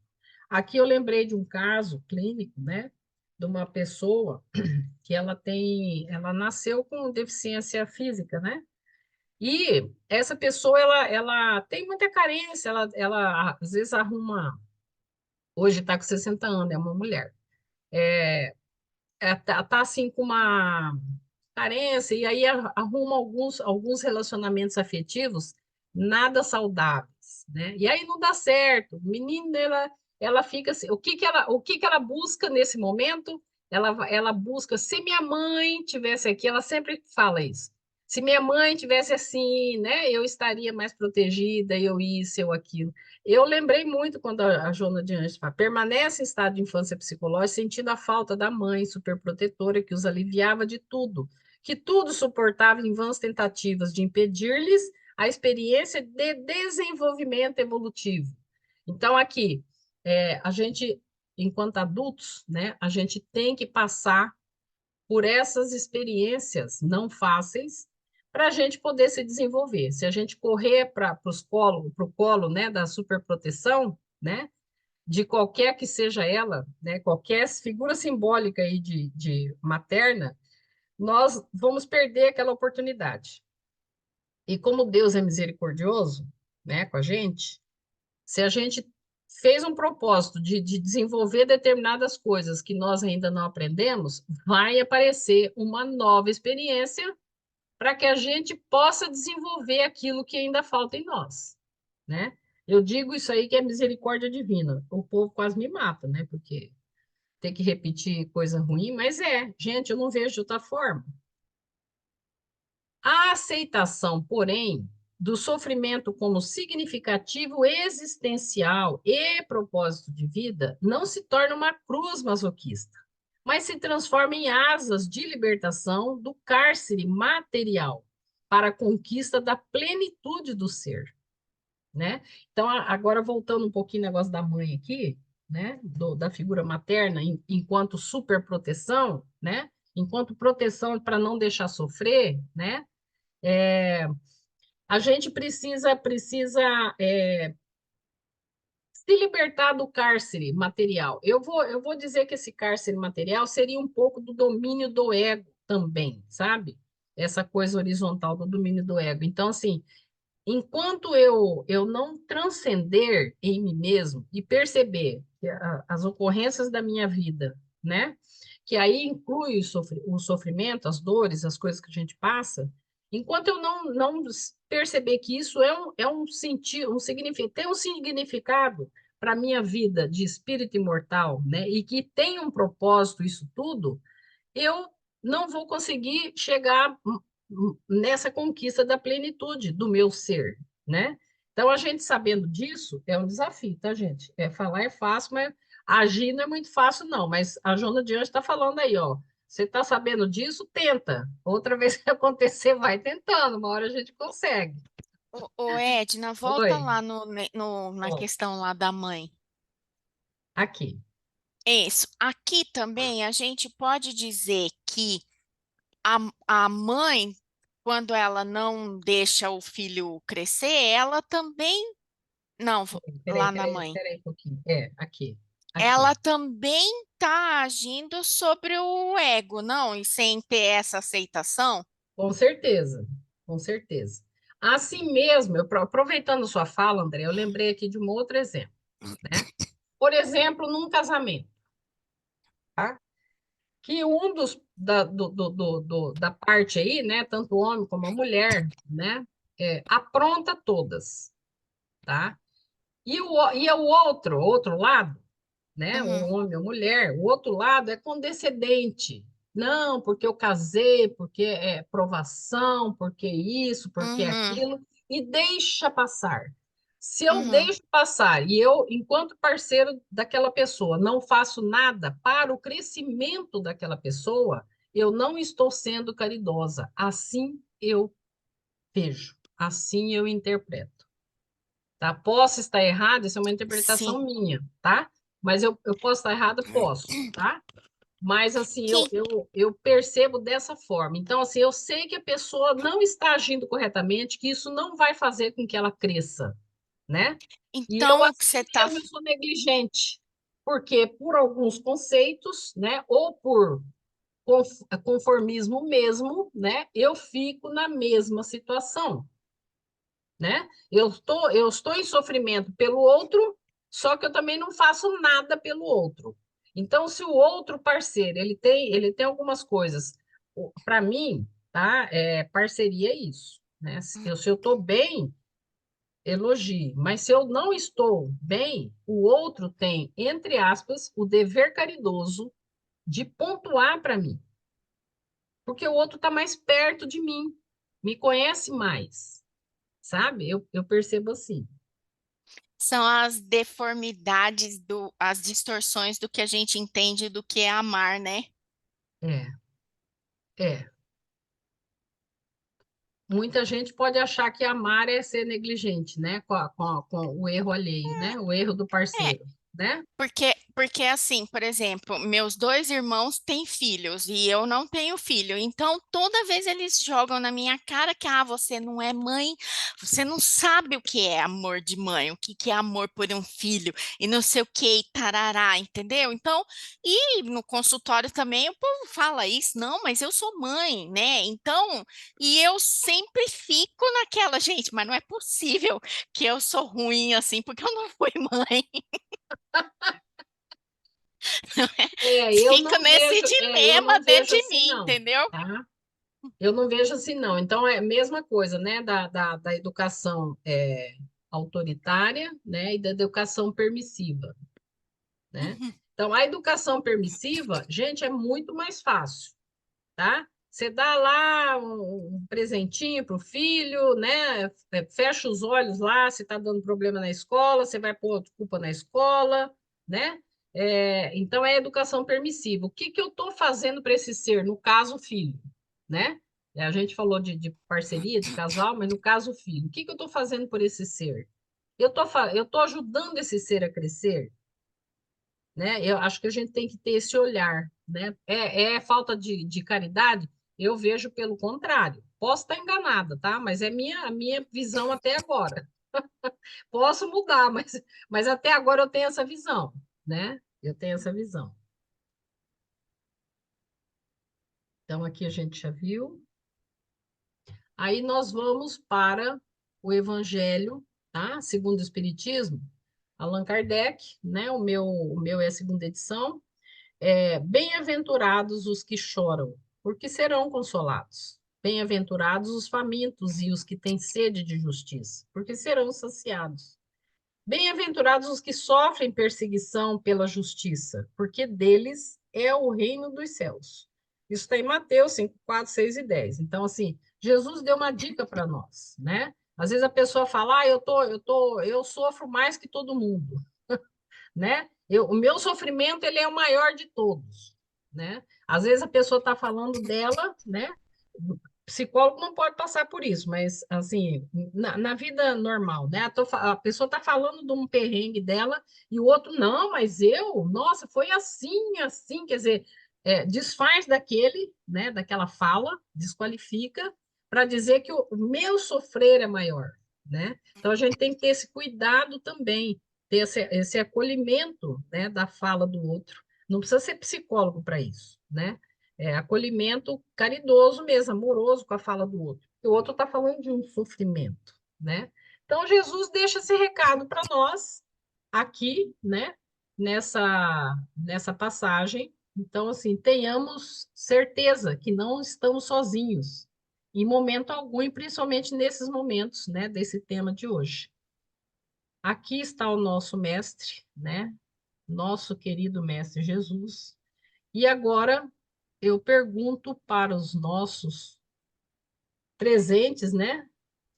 Aqui eu lembrei de um caso clínico, né, de uma pessoa que ela nasceu com deficiência física, né? E essa pessoa, ela tem muita carência, ela às vezes arruma, hoje está com 60 anos, é uma mulher, tá assim com uma carência, e aí arruma alguns relacionamentos afetivos nada saudáveis, né? E aí não dá certo. Menina, ela fica assim, o que que ela busca nesse momento? Ela busca, se minha mãe tivesse aqui, ela sempre fala isso. Se minha mãe tivesse assim, né, eu estaria mais protegida, eu isso, eu aquilo. Eu lembrei muito quando a Joana de Anjos fala, permanece em estado de infância psicológica, sentindo a falta da mãe superprotetora que os aliviava de tudo, que tudo suportava em vãs tentativas de impedir-lhes a experiência de desenvolvimento evolutivo. Então, aqui, a gente, enquanto adultos, né, a gente tem que passar por essas experiências não fáceis para a gente poder se desenvolver. Se a gente correr para o colo, né, da superproteção, né, de qualquer que seja ela, né, qualquer figura simbólica aí de materna, nós vamos perder aquela oportunidade. E como Deus é misericordioso, né, com a gente, se a gente fez um propósito de desenvolver determinadas coisas que nós ainda não aprendemos, vai aparecer uma nova experiência para que a gente possa desenvolver aquilo que ainda falta em nós, né? Eu digo isso aí que é misericórdia divina. O povo quase me mata, né? Porque tem que repetir coisa ruim, mas gente, eu não vejo de outra forma. A aceitação, porém, do sofrimento como significativo existencial e propósito de vida não se torna uma cruz masoquista, mas se transforma em asas de libertação do cárcere material para a conquista da plenitude do ser, né? Então, agora voltando um pouquinho ao negócio da mãe aqui, né? Da figura materna enquanto superproteção, né? Enquanto proteção para não deixar sofrer, né? A gente precisa se libertar do cárcere material. Eu vou dizer que esse cárcere material seria um pouco do domínio do ego também, sabe? Essa coisa horizontal do domínio do ego. Então, assim, enquanto eu não transcender em mim mesmo e perceber que as ocorrências da minha vida, né? Que aí inclui o sofrimento, as dores, as coisas que a gente passa, enquanto eu não perceber que isso é um sentido, tem um significado para a minha vida de espírito imortal, né? E que tem um propósito isso tudo, eu não vou conseguir chegar nessa conquista da plenitude do meu ser, né? Então, a gente sabendo disso é um desafio, tá, gente? Falar é fácil, mas agir não é muito fácil, não. Mas a Jona de Anjos está falando aí, ó. Você está sabendo disso? Tenta. Outra vez que acontecer, vai tentando. Uma hora a gente consegue. Ô, Edna, volta Oi. lá na Ó, questão lá da mãe. aqui. Isso. Aqui também a gente pode dizer que a mãe, quando ela não deixa o filho crescer, ela também. Não, Peraí, lá na peraí, mãe. peraí um pouquinho. Aqui. Aqui. Ela também está agindo sobre o ego, não? E sem ter essa aceitação? Com certeza, com certeza. Assim mesmo, aproveitando sua fala, André, eu lembrei aqui de um outro exemplo, né? Por exemplo, num casamento, tá? Que um da parte aí, né, tanto o homem como a mulher, né, apronta todas, tá? E o outro lado, né? Uhum, Um homem ou mulher, o outro lado é condescendente. Não, porque eu casei, porque é provação, porque isso, porque uhum, aquilo, e deixa passar. Se eu uhum. deixo passar e eu, enquanto parceiro daquela pessoa, não faço nada para o crescimento daquela pessoa, eu não estou sendo caridosa. Assim eu vejo, assim eu interpreto. Tá? Posso estar errado, isso é uma Sim. interpretação minha, tá? Mas eu posso estar errado, posso, tá? Mas assim, eu, Que, eu, eu percebo dessa forma. Então, assim, eu sei que a pessoa não está agindo corretamente, que isso não vai fazer com que ela cresça, né? E eu, então, o que assim você está. mesmo, eu sou negligente, porque por alguns conceitos, né, ou por conformismo mesmo, né, eu fico na mesma situação, né? Eu estou em sofrimento pelo outro, só que eu também não faço nada pelo outro. Então, se o outro parceiro ele tem algumas coisas, para mim, tá? Parceria é isso, né? Se eu estou bem, elogie, mas se eu não estou bem, o outro tem, entre aspas, o dever caridoso de pontuar para mim, porque o outro está mais perto de mim. me conhece mais, sabe? Eu percebo assim. São as deformidades as distorções do que a gente entende do que é amar, né? É, é. Muita gente pode achar que amar é ser negligente, né? Com o erro alheio, né? O erro do É, parceiro, né? porque assim, por exemplo, meus dois irmãos têm filhos e eu não tenho filho. Então, toda vez eles jogam na minha cara que você não é mãe, você não sabe o que é amor de mãe, o que que é amor por um filho e não sei o que, e tarará, entendeu? Então, e no consultório também o povo fala isso, não, mas eu sou mãe, né? Então, e eu sempre fico naquela, gente, mas não é possível que eu sou ruim assim porque eu não fui mãe. Fico nesse Eu dilema não dentro vejo de assim, mim, não, entendeu? tá? Eu não vejo assim, não. Então, é a mesma coisa, né? Da educação autoritária, né? E da educação permissiva, né? Uhum, Então, a educação permissiva, gente, é muito mais fácil, tá? Você dá lá um presentinho para o filho, né? Fecha os olhos lá, se está dando problema na escola, você vai pôr culpa na escola, né? Então, é educação permissiva. O que que eu estou fazendo para esse ser? No caso, o filho, né? A gente falou de parceria, de casal, mas no caso, o filho. O que que eu estou fazendo por esse ser? Eu tô ajudando esse ser a crescer, né? Eu acho que a gente tem que ter esse olhar, né? É falta de caridade? Eu vejo pelo contrário. Posso estar enganada, tá? Mas é a minha visão até agora. Posso mudar, mas até agora eu tenho essa visão, né? Eu tenho essa visão. Então, aqui a gente já viu. Aí nós vamos para o Evangelho, tá? Segundo o Espiritismo, Allan Kardec, né? O meu é a segunda edição. Bem-aventurados os que choram, porque serão consolados. Bem-aventurados os famintos e os que têm sede de justiça, porque serão saciados. Bem-aventurados os que sofrem perseguição pela justiça, porque deles é o reino dos céus. Isso está em Mateus 5, 4, 6 e 10. Então, assim, Jesus deu uma dica para nós, né? Às vezes a pessoa fala, eu sofro mais que todo mundo, né? O meu sofrimento ele é o maior de todos, né? Às vezes a pessoa está falando dela, né? Psicólogo não pode passar por isso, mas assim, na vida normal, né? A pessoa está falando de um perrengue dela e o outro, não, mas nossa, foi assim, assim, quer dizer, desfaz daquele, né? Daquela fala, desqualifica para dizer que o meu sofrer é maior, né? Então a gente tem que ter esse cuidado também ter esse acolhimento, né, da fala do outro. Não precisa ser psicólogo para isso, né? Acolhimento caridoso mesmo, amoroso com a fala do outro. O outro está falando de um sofrimento, né? Então Jesus deixa esse recado para nós aqui, né? Nessa passagem. Então, assim, tenhamos certeza que não estamos sozinhos em momento algum, e principalmente nesses momentos, né, desse tema de hoje. Aqui está o nosso mestre, né? Nosso querido mestre Jesus. E agora eu pergunto para os nossos presentes, né?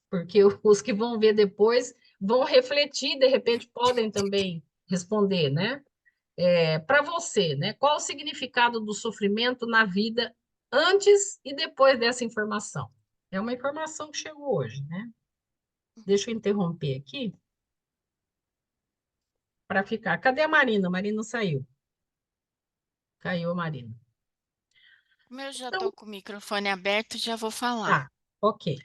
Porque os que vão ver depois vão refletir, de repente podem também responder, né? Para você, né? Qual o significado do sofrimento na vida antes e depois dessa informação? É uma informação que chegou hoje, né? Deixa eu interromper aqui para ficar. Cadê a Marina? A Marina saiu. Caiu a Marina. Como eu já estou Então, com o microfone aberto, já vou falar. tá, ok.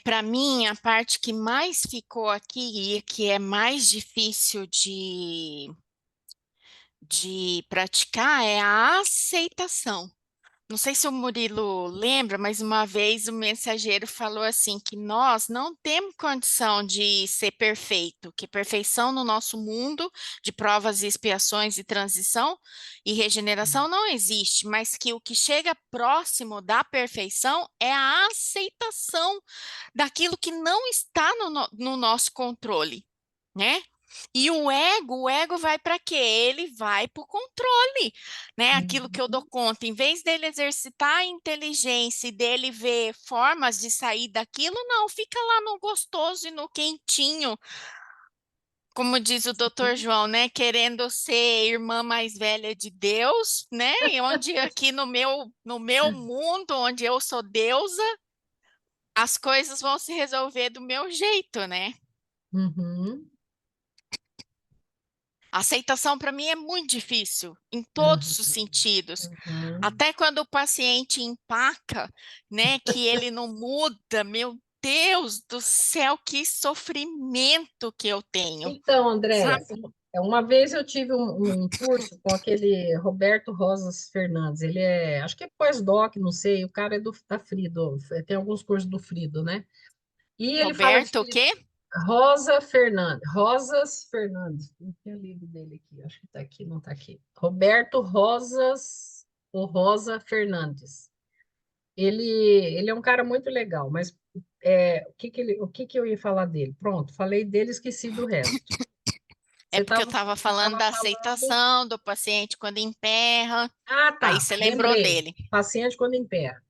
Para mim, a parte que mais ficou aqui e que é mais difícil de praticar é a aceitação. Não sei se o Murilo lembra, mas uma vez o mensageiro falou assim que nós não temos condição de ser perfeito, que perfeição no nosso mundo de provas e expiações e transição e regeneração não existe, mas que o que chega próximo da perfeição é a aceitação daquilo que não está no nosso controle, né? E o ego vai para quê? Ele vai para o controle, né? Aquilo que eu dou Uhum. conta. Em vez dele exercitar a inteligência e dele ver formas de sair daquilo, não, fica lá no gostoso e no quentinho, como diz o doutor Sim. João, né? Querendo ser irmã mais velha de Deus, né? E onde aqui no meu mundo, onde eu sou deusa, as coisas vão se resolver do meu jeito, né? Uhum. A aceitação para mim é muito difícil, em todos os Uhum. sentidos. Uhum. Até quando o paciente empaca, né, que ele não muda, meu Deus do céu, que sofrimento que eu tenho, Então, Andréia, sabe? uma vez eu tive um curso com aquele Roberto Rosas Fernandes. Ele é, acho que é pós-doc, não sei. O cara é da Frido, tem alguns cursos do Frido, né? E ele fala de Roberto, o quê? Rosas Fernandes. Não tem o livro dele aqui, acho que está aqui, não está aqui. Roberto Rosas, ou Rosa Fernandes. Ele é um cara muito legal, mas o que que eu ia falar dele? Pronto, falei dele, esqueci do resto. É Você porque eu estava estava você falando tava da falando. aceitação do paciente quando emperra, Ah, aí tá, você lembrou lembrei. dele. Paciente quando emperra.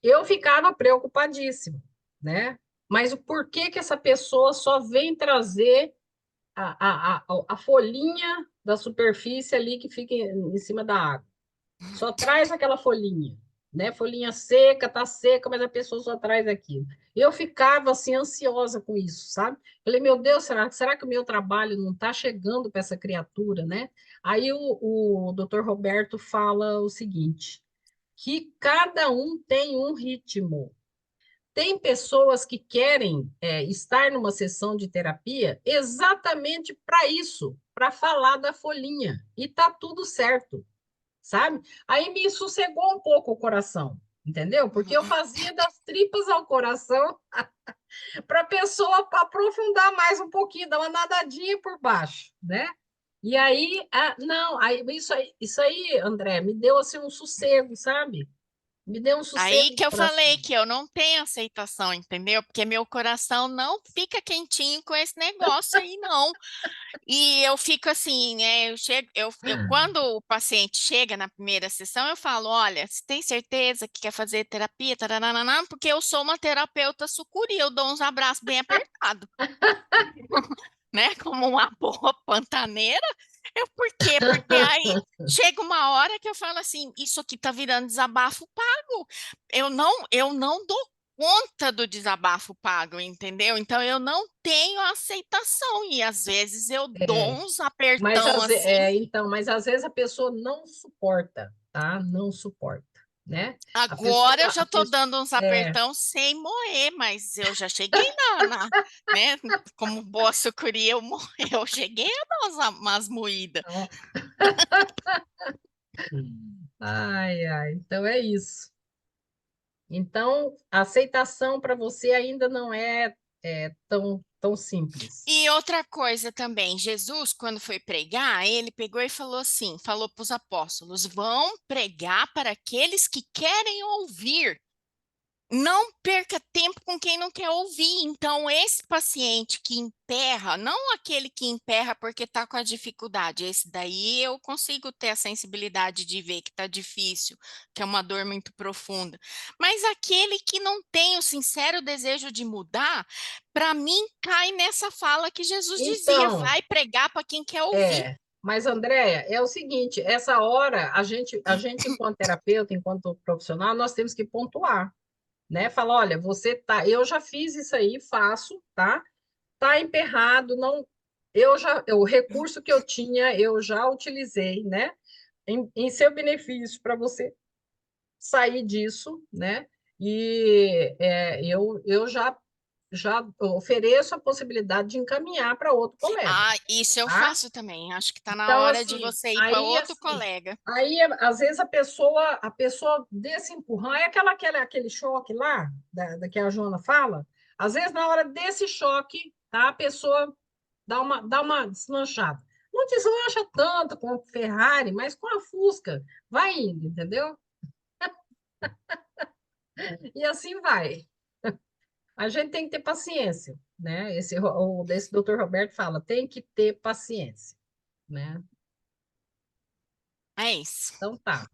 Eu ficava preocupadíssimo, né? Mas o porquê que essa pessoa só vem trazer a folhinha da superfície ali que fica em cima da água? Só traz aquela folhinha, né? Folhinha seca, tá seca, mas a pessoa só traz aquilo. Eu ficava assim ansiosa com isso, sabe? Falei, meu Deus, será que o meu trabalho não está chegando para essa criatura, né? Aí o doutor Roberto fala o seguinte, que cada um tem um ritmo. Tem pessoas que querem estar numa sessão de terapia exatamente para isso, para falar da folhinha. E tá tudo certo, sabe? Aí me sossegou um pouco o coração, entendeu? Porque eu Uhum. fazia das tripas ao coração para a pessoa aprofundar mais um pouquinho, dar uma nadadinha por baixo, né? E aí, não, isso aí, André, me deu assim um sossego, sabe? Me deu um Aí sossego que no eu falei coração. que eu não tenho aceitação, entendeu? Porque meu coração não fica quentinho com esse negócio aí, não. E eu fico assim, quando o paciente chega na primeira sessão, eu falo, olha, você tem certeza que quer fazer terapia? Taranana, porque eu sou uma terapeuta sucuri, eu dou uns abraços bem apertados, né? Como uma boa pantaneira. Por quê? Porque aí chega uma hora que eu falo assim, isso aqui tá virando desabafo pago. Eu não dou conta do desabafo pago, entendeu? Então eu não tenho aceitação e às vezes eu dou É, uns apertão assim. então, mas às vezes a pessoa não suporta, tá? Não suporta, né? A Agora eu pessoa, já a estou pessoa, dando uns apertão sem moer, mas eu já cheguei né? Como boa sucuri, eu cheguei a dar umas moídas. ai, ai, então é isso. Então, a aceitação para você ainda não é tão simples. E outra coisa também, Jesus, quando foi pregar, ele pegou e falou assim, falou para os apóstolos, vão pregar para aqueles que querem ouvir. Não perca tempo com quem não quer ouvir. Então, esse paciente que emperra, não aquele que emperra porque está com a dificuldade, esse daí eu consigo ter a sensibilidade de ver que está difícil, que é uma dor muito profunda. Mas aquele que não tem o sincero desejo de mudar, para mim, cai nessa fala que Jesus dizia: Então, vai pregar para quem quer ouvir. mas Andréia, é o seguinte, essa hora a gente enquanto terapeuta, enquanto profissional, nós temos que pontuar, né? Falar, olha, eu já fiz isso aí, faço, tá? Tá emperrado, não, o recurso que eu tinha, eu já utilizei, né? Em seu benefício para você sair disso, né? E eu já ofereço a possibilidade de encaminhar para outro colega, Ah, isso eu tá? faço também. Acho que está na Então, hora de assim, você ir para outro colega. às vezes a pessoa desse empurrão, é aquele choque lá, que a Joana fala, às vezes na hora desse choque, tá, a pessoa dá uma deslanchada. Não deslancha tanto com a Ferrari, mas com a Fusca, vai indo, entendeu? E assim vai. A gente tem que ter paciência, né? Desse doutor Roberto fala, tem que ter paciência, né? É isso. Então tá.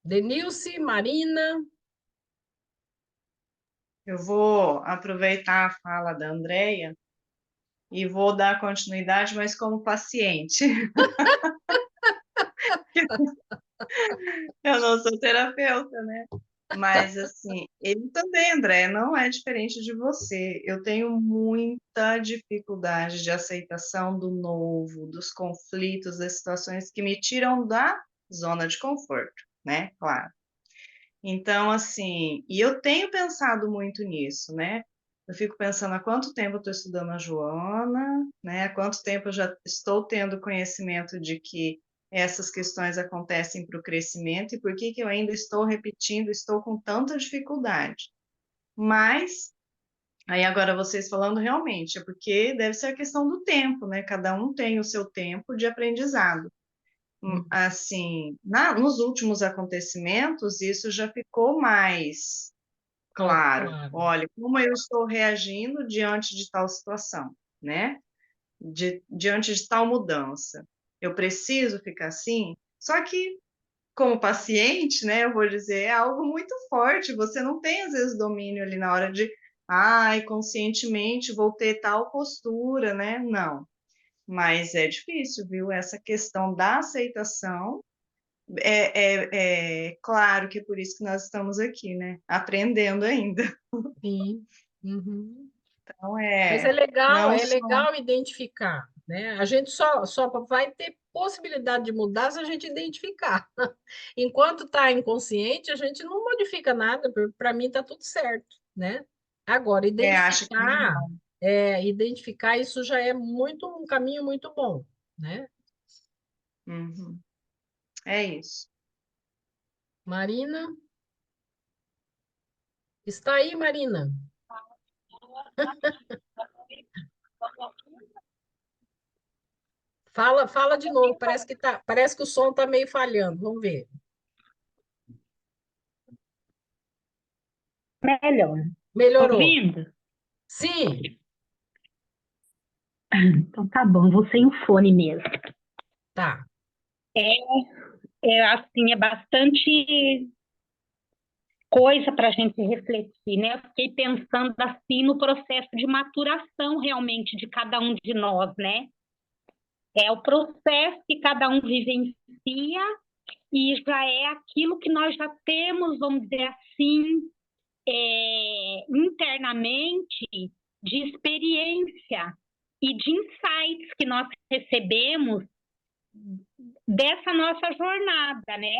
Denilce, Marina, Eu vou aproveitar a fala da Andrea e vou dar continuidade, mas como paciente. Eu não sou terapeuta, né? Mas, assim, ele também, André, não é diferente de você. Eu tenho muita dificuldade de aceitação do novo, dos conflitos, das situações que me tiram da zona de conforto, né? Claro. Então, assim, e eu tenho pensado muito nisso, né? Eu fico pensando há quanto tempo eu estou estudando a Joana, né? Há quanto tempo eu já estou tendo conhecimento de que essas questões acontecem para o crescimento e por que que eu ainda estou repetindo, estou com tanta dificuldade. Mas, aí agora vocês falando realmente, é porque deve ser a questão do tempo, né? Cada um tem o seu tempo de aprendizado. Assim, nos últimos acontecimentos, isso já ficou mais claro. claro. Olha, como eu estou reagindo diante de tal situação, né? Diante de tal mudança. Eu preciso ficar assim? Só que, como paciente, né, eu vou dizer, é algo muito forte. Você não tem, às vezes, domínio ali na hora de, ai, conscientemente vou ter tal postura, né? Não. Mas é difícil, viu? Essa questão da aceitação é claro que é por isso que nós estamos aqui, né? Aprendendo ainda. Sim. Uhum. Então, Mas não é só legal identificar, né? A gente só vai ter possibilidade de mudar se a gente identificar. Enquanto está inconsciente, a gente não modifica nada, para mim está tudo certo, né? Agora, acho que identificar isso já é um caminho muito bom, né? uhum, é isso. Marina, está aí, Marina? Fala de novo, parece que o som está meio falhando. Vamos ver. Melhor. Melhorou. Ouvindo? Sim, Então tá bom, vou sem o fone mesmo. tá. É, assim, é bastante coisa para a gente refletir, né? Eu fiquei pensando assim no processo de maturação realmente de cada um de nós, né? É o processo que cada um vivencia e já é aquilo que nós já temos, vamos dizer assim, internamente de experiência e de insights que nós recebemos dessa nossa jornada, né?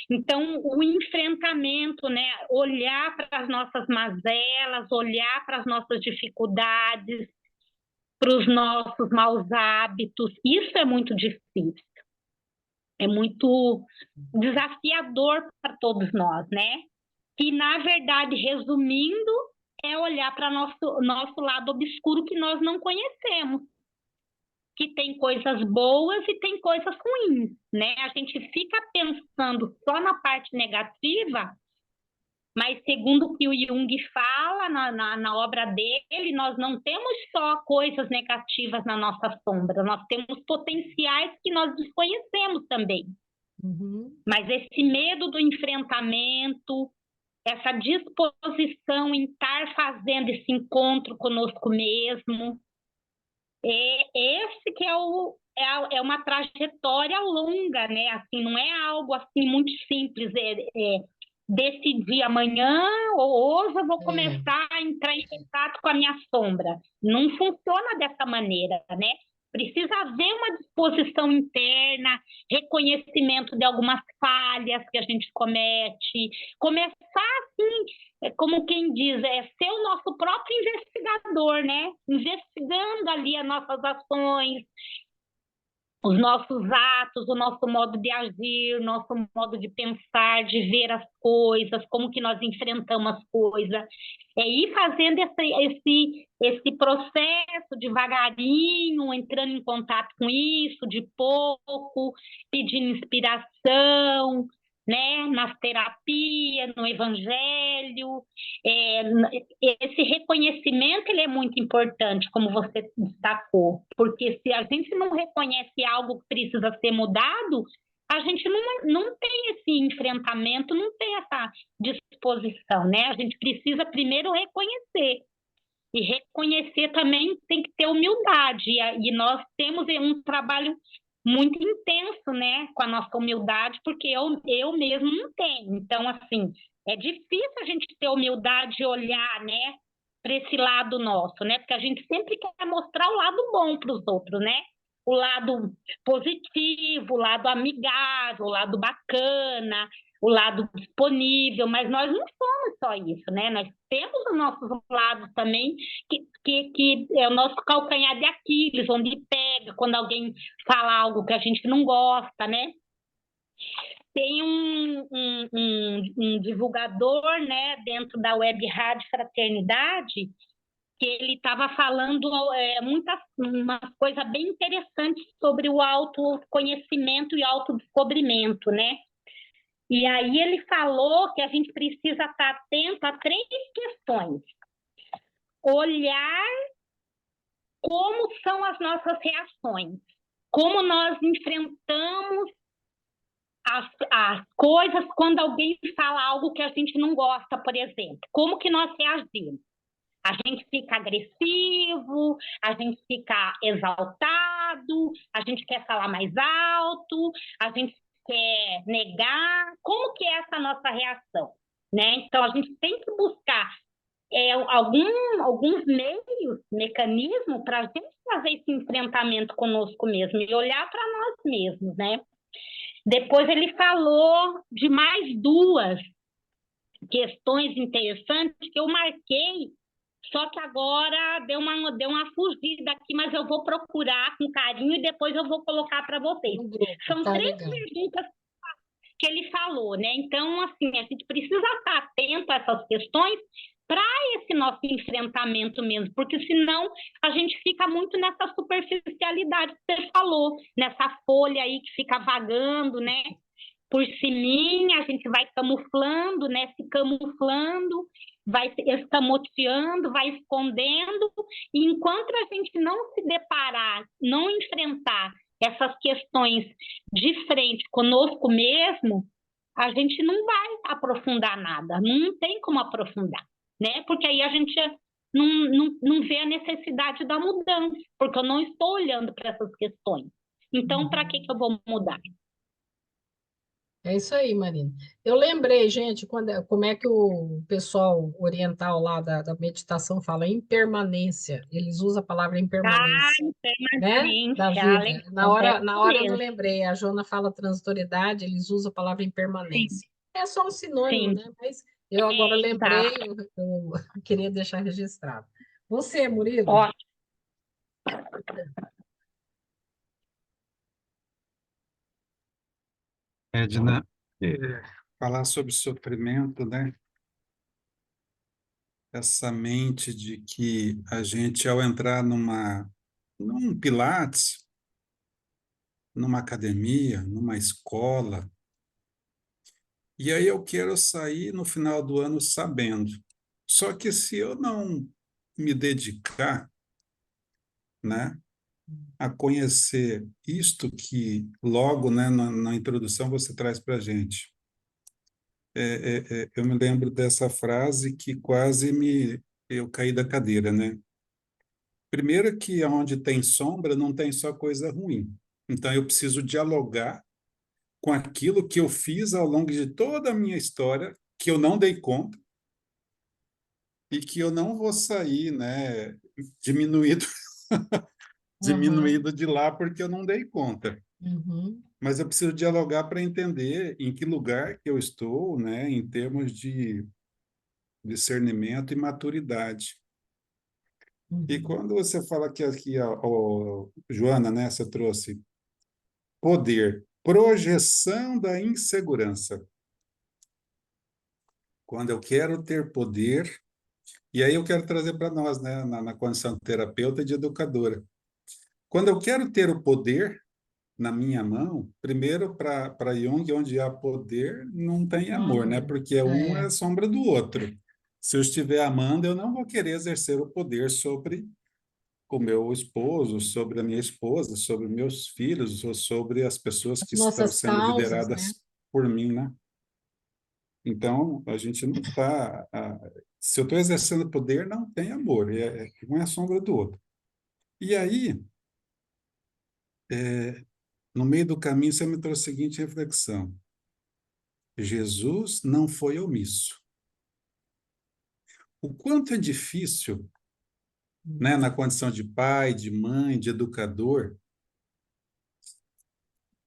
Então, o enfrentamento, né? Olhar para as nossas mazelas, olhar para as nossas dificuldades, para os nossos maus hábitos, isso é muito difícil. É muito desafiador para todos nós, né? Que, na verdade, resumindo, é olhar para nosso lado obscuro que nós não conhecemos, que tem coisas boas e tem coisas ruins, né? A gente fica pensando só na parte negativa, mas segundo o que o Jung fala na obra dele, nós não temos só coisas negativas na nossa sombra, nós temos potenciais que nós desconhecemos também. Uhum. Mas esse medo do enfrentamento, essa disposição em estar fazendo esse encontro conosco mesmo, esse que é uma trajetória longa, né? Assim, não é algo assim muito simples. Decidir amanhã ou hoje eu vou começar a entrar em contato com a minha sombra. Não funciona dessa maneira, né? Precisa haver uma disposição interna, reconhecimento de algumas falhas que a gente comete, começar assim, como quem diz, ser o nosso próprio investigador, né? Investigando ali as nossas ações, os nossos atos, o nosso modo de agir, o nosso modo de pensar, de ver as coisas, como que nós enfrentamos as coisas. É ir fazendo esse processo devagarinho, entrando em contato com isso, de pouco, pedindo inspiração, né, nas terapias, no evangelho. Esse reconhecimento ele é muito importante, como você destacou, porque se a gente não reconhece algo que precisa ser mudado, a gente não tem esse enfrentamento, não tem essa disposição, né? A gente precisa primeiro reconhecer. E reconhecer também tem que ter humildade. E nós temos um trabalho muito intenso, né, com a nossa humildade, porque eu mesmo não tenho. Então, assim, é difícil a gente ter humildade e olhar, né, para esse lado nosso, né? Porque a gente sempre quer mostrar o lado bom para os outros, né? O lado positivo, o lado amigável, o lado bacana, o lado disponível, mas nós não somos só isso, né? Nós temos os nossos lados também, que é o nosso calcanhar de Aquiles, onde pega quando alguém fala algo que a gente não gosta, né? Tem um divulgador, né, dentro da Web Rádio Fraternidade, que ele estava falando umas coisas bem interessantes sobre o autoconhecimento e autodescobrimento, né? E aí ele falou que a gente precisa estar atento a 3 questões. Olhar como são as nossas reações, como nós enfrentamos as coisas quando alguém fala algo que a gente não gosta, por exemplo. Como que nós reagimos? A gente fica agressivo, a gente fica exaltado, a gente quer falar mais alto, a gente quer negar. Como que é essa nossa reação? Né? Então, a gente tem que buscar alguns meios, mecanismos para a gente fazer esse enfrentamento conosco mesmo e olhar para nós mesmos, né? Depois ele falou de mais 2 questões interessantes que eu marquei, só que agora deu uma fugida aqui, mas eu vou procurar com carinho e depois eu vou colocar para vocês. São 3 perguntas que ele falou, né? Então, assim, a gente precisa estar atento a essas questões para esse nosso enfrentamento mesmo, porque senão a gente fica muito nessa superficialidade que você falou, nessa folha aí que fica vagando, né? Por ciminha, a gente vai camuflando, né? Se camuflando, vai escamoteando, vai escondendo, e enquanto a gente não se deparar, não enfrentar essas questões de frente conosco mesmo, a gente não vai aprofundar nada, não tem como aprofundar, né? Porque aí a gente não vê a necessidade da mudança, porque eu não estou olhando para essas questões. Então, para que eu vou mudar? É isso aí, Marina. Eu lembrei, gente, como é que o pessoal oriental lá da meditação fala impermanência. Eles usam a palavra impermanência, né? Da Impermanência, vida. Na hora eu não mesmo. lembrei. A Jona fala transitoriedade, eles usam a palavra impermanência. É só um sinônimo, Sim. né? Mas eu agora lembrei, Exato. eu queria deixar registrado. Você, Murilo? Ótimo. Edna, falar sobre sofrimento, né? Essa mente de que a gente, ao entrar num Pilates, numa academia, numa escola, e aí eu quero sair no final do ano sabendo. Só que se eu não me dedicar, né, a conhecer isto que logo, né, na introdução você traz para a gente, eu me lembro dessa frase que eu caí da cadeira, né? Primeiro que onde tem sombra não tem só coisa ruim. Então eu preciso dialogar com aquilo que eu fiz ao longo de toda a minha história, que eu não dei conta e que eu não vou sair, né, diminuído, diminuído de lá porque eu não dei conta. Uhum. Mas eu preciso dialogar para entender em que lugar que eu estou, né, em termos de discernimento e maturidade. E quando você fala que aqui, Joana, né, você trouxe poder, projeção da insegurança. Quando eu quero ter poder, e aí eu quero trazer para nós, né, na condição de terapeuta e de educadora. Quando eu quero ter o poder, na minha mão, primeiro para Jung, onde há poder, não tem amor, né? Porque um é É. sombra do outro. Se eu estiver amando, eu não vou querer exercer o poder sobre o meu esposo, sobre a minha esposa, sobre meus filhos, ou sobre as pessoas que As estão nossas sendo causas, né? lideradas por mim, né? Então, a gente não está. Se eu estou exercendo poder, não tem amor, um é a sombra do outro. E aí, no meio do caminho, você me trouxe a seguinte reflexão: Jesus não foi omisso. O quanto é difícil, né, na condição de pai, de mãe, de educador,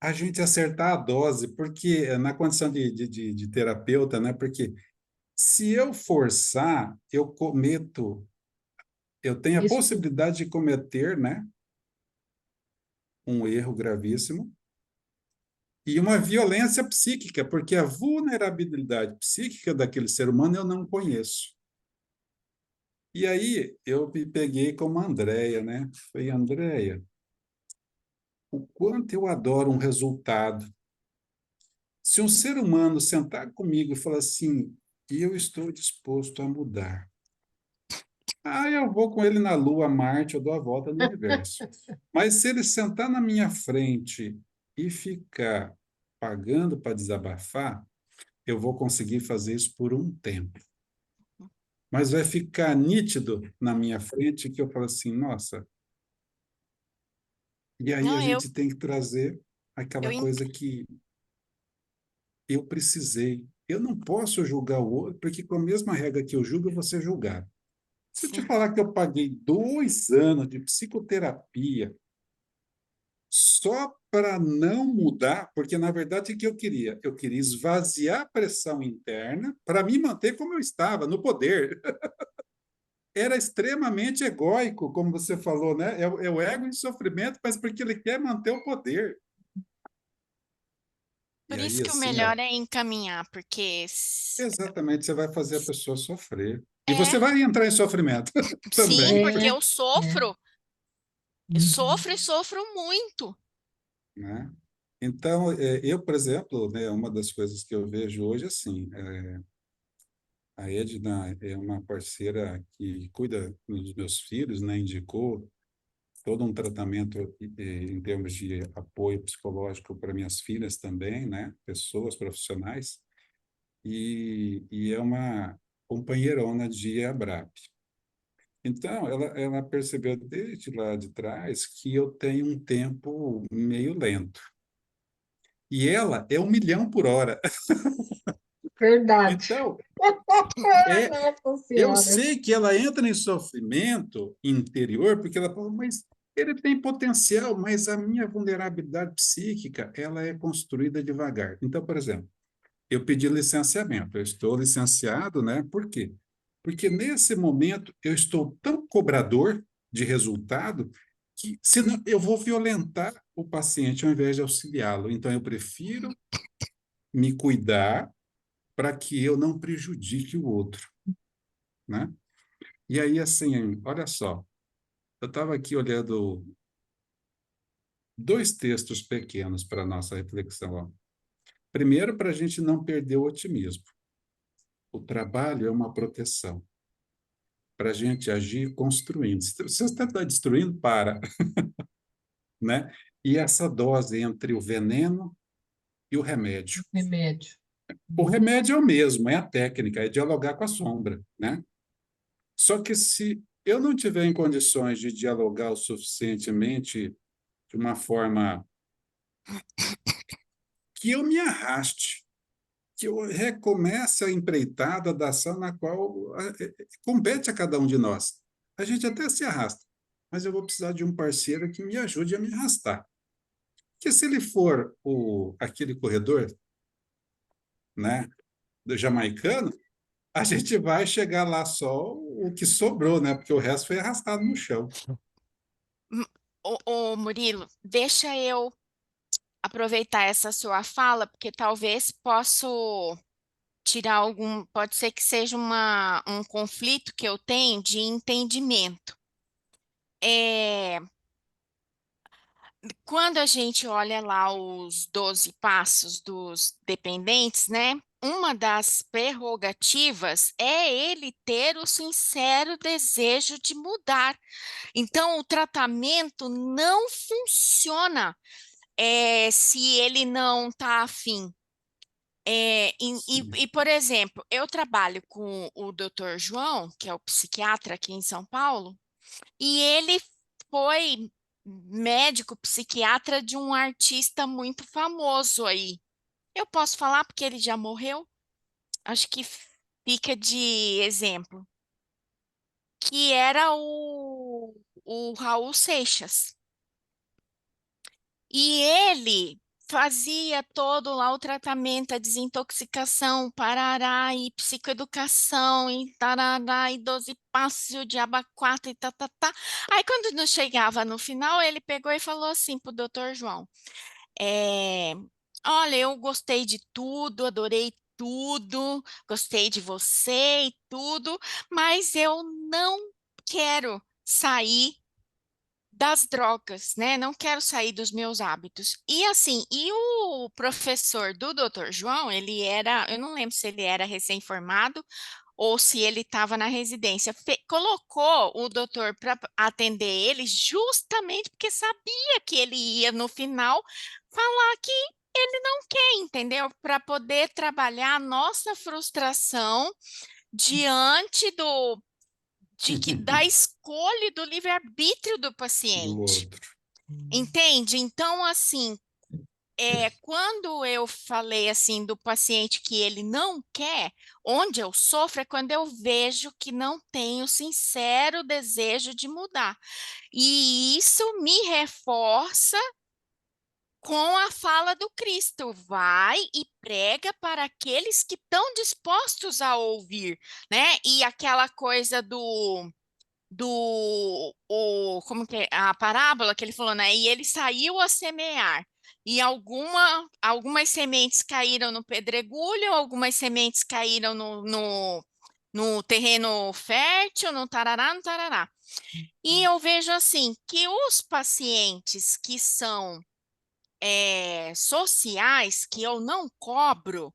a gente acertar a dose, porque na condição de terapeuta, né, porque se eu forçar, eu tenho a Isso, possibilidade de cometer, né, um erro gravíssimo e uma violência psíquica, porque a vulnerabilidade psíquica daquele ser humano eu não conheço. E aí eu me peguei como a Andréia, né? Falei, Andréia, o quanto eu adoro um resultado. Se um ser humano sentar comigo e falar assim, eu estou disposto a mudar. Ah, eu vou com ele na Lua, Marte, eu dou a volta no universo. Mas se ele sentar na minha frente e ficar pagando para desabafar, eu vou conseguir fazer isso por um tempo. Mas vai ficar nítido na minha frente que eu falo assim, nossa. E aí a Não, gente tem que trazer eu, aquela en- coisa que eu precisei. Eu não posso julgar o outro, porque com a mesma regra que eu julgo, eu vou ser julgado. Se eu te sim. falar que eu paguei 2 anos de psicoterapia só para não mudar, porque na verdade o que eu queria? Eu queria esvaziar a pressão interna para me manter como eu estava, no poder. Era extremamente egóico, como você falou, né? É o ego em sofrimento, mas porque ele quer manter o poder. E Por aí, isso que o assim, ó, melhor é encaminhar, porque exatamente, você vai fazer a pessoa sofrer. E é, você vai entrar em sofrimento sim, também, porque é, eu é. sofro, eu Uhum. sofro e sofro muito. né? Então, eu, por exemplo, né, uma das coisas que eu vejo hoje, assim, a Edna é uma parceira que cuida dos meus filhos, né, indicou todo um tratamento em termos de apoio psicológico para minhas filhas também, né, pessoas profissionais, e é uma companheirona de ABRAP. Então, ela percebeu desde lá de trás que eu tenho um tempo meio lento. E ela é 1 milhão por hora. Verdade. Então, Ah, é, Nossa eu Senhora. sei que ela entra em sofrimento interior, porque ela fala, mas ele tem potencial, mas a minha vulnerabilidade psíquica, ela é construída devagar. Então, por exemplo, eu pedi licenciamento, eu estou licenciado, né? Por quê? Porque nesse momento eu estou tão cobrador de resultado que senão eu vou violentar o paciente ao invés de auxiliá-lo. Então eu prefiro me cuidar para que eu não prejudique o outro, né? E aí assim, olha só, eu estava aqui olhando 2 textos pequenos para a nossa reflexão. Ó. Primeiro, para a gente não perder o otimismo. O trabalho é uma proteção para a gente agir construindo. Se você está destruindo, para, né? E essa dose entre o veneno e o remédio. Remédio. O Uhum. remédio é o mesmo, é a técnica, é dialogar com a sombra, né? Só que se eu não tiver em condições de dialogar o suficientemente de uma forma que eu me arraste, que eu recomece a empreitada da ação na qual compete a cada um de nós. A gente até se arrasta, mas eu vou precisar de um parceiro que me ajude a me arrastar. Que se ele for aquele corredor, né, do jamaicano, a gente vai chegar lá só o que sobrou, né? Porque o resto foi arrastado no chão. Hum, Ô, Murilo, deixa eu aproveitar essa sua fala, porque talvez posso tirar pode ser que seja um conflito que eu tenho de entendimento. É, quando a gente olha lá os 12 passos dos dependentes, né? Uma das prerrogativas é ele ter o sincero desejo de mudar. Então, o tratamento não funciona se ele não está afim. Sim. Por exemplo, eu trabalho com o Dr. João, que é o psiquiatra aqui em São Paulo, e ele foi médico psiquiatra de um artista muito famoso aí. Eu posso falar porque ele já morreu? Acho que fica de exemplo, que era o Raul Seixas. E ele fazia todo lá o tratamento, a desintoxicação, parará, e psicoeducação, e tarará, e 12 passos, e o diabo a quatro, e tá, tá, tá. Aí, quando não chegava no final, ele pegou e falou assim pro doutor João, é, olha, eu gostei de tudo, adorei tudo, gostei de você e tudo, mas eu não quero sair das drogas, né? Não quero sair dos meus hábitos. E assim, e o professor do Dr. João, ele era, eu não lembro se ele era recém-formado ou se ele estava na residência, colocou o doutor para atender ele justamente porque sabia que ele ia no final falar que ele não quer, entendeu? Para poder trabalhar a nossa frustração diante da escolha e do livre-arbítrio do Do paciente. outro. Entende? Então, assim, quando eu falei assim do paciente que ele não quer, onde eu sofro é quando eu vejo que não tem o sincero desejo de mudar. E isso me reforça com a fala do Cristo, vai e prega para aqueles que estão dispostos a ouvir, né? E aquela coisa como que é? A parábola que ele falou, né? E ele saiu a semear. E algumas sementes caíram no pedregulho, algumas sementes caíram no terreno fértil, no tarará, no tarará. E eu vejo assim que os pacientes que são sociais, que eu não cobro,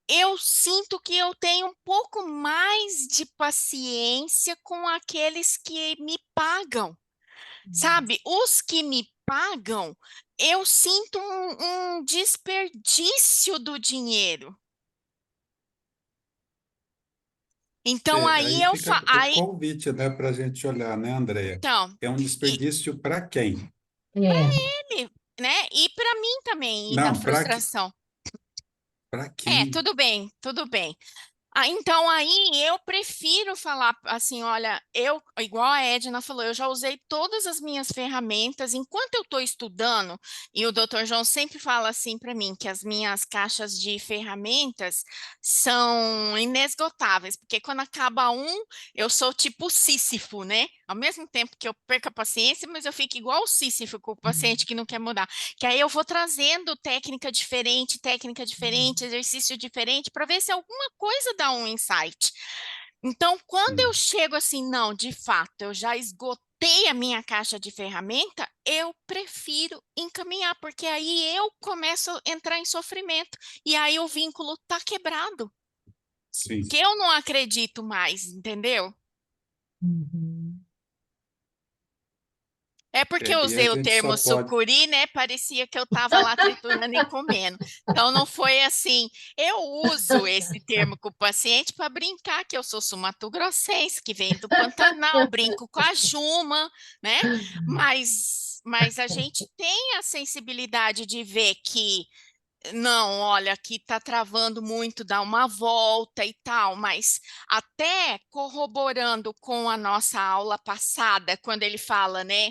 eu sinto que eu tenho um pouco mais de paciência com aqueles que me pagam, sabe? Os que me pagam, eu sinto um desperdício do dinheiro. Então aí Aí eu fica falo, o convite, né, para a gente olhar, né, Andréia? então, É um e desperdício para quem? É. ele, né? E para mim também, e da Não, frustração. para quem? Tudo bem, tudo bem. Então aí eu prefiro falar assim, olha, igual a Edna falou, eu já usei todas as minhas ferramentas enquanto eu estou estudando, e o Dr. João sempre fala assim para mim que as minhas caixas de ferramentas são inesgotáveis, porque quando acaba um, eu sou tipo Sísifo, né? Ao mesmo tempo que eu perco a paciência, mas eu fico igual o Sísifo com o paciente que não quer mudar. Que aí eu vou trazendo técnica diferente, exercício diferente, para ver se alguma coisa dá um insight. Então, quando eu Sim, chego assim, não, de fato, eu já esgotei a minha caixa de ferramenta, eu prefiro encaminhar, porque aí eu começo a entrar em sofrimento e aí o vínculo tá quebrado, sim. que eu não acredito mais, entendeu? Uhum. É porque eu E a usei o gente só termo pode. sucuri, né? Parecia que eu estava lá triturando e comendo. Então não foi assim. Eu uso esse termo com o paciente para brincar que eu sou sumatogrossense, que vem do Pantanal, brinco com a Juma, né? Mas a gente tem a sensibilidade de ver que não, olha, aqui está travando muito, dá uma volta e tal, mas até corroborando com a nossa aula passada, quando ele fala, né?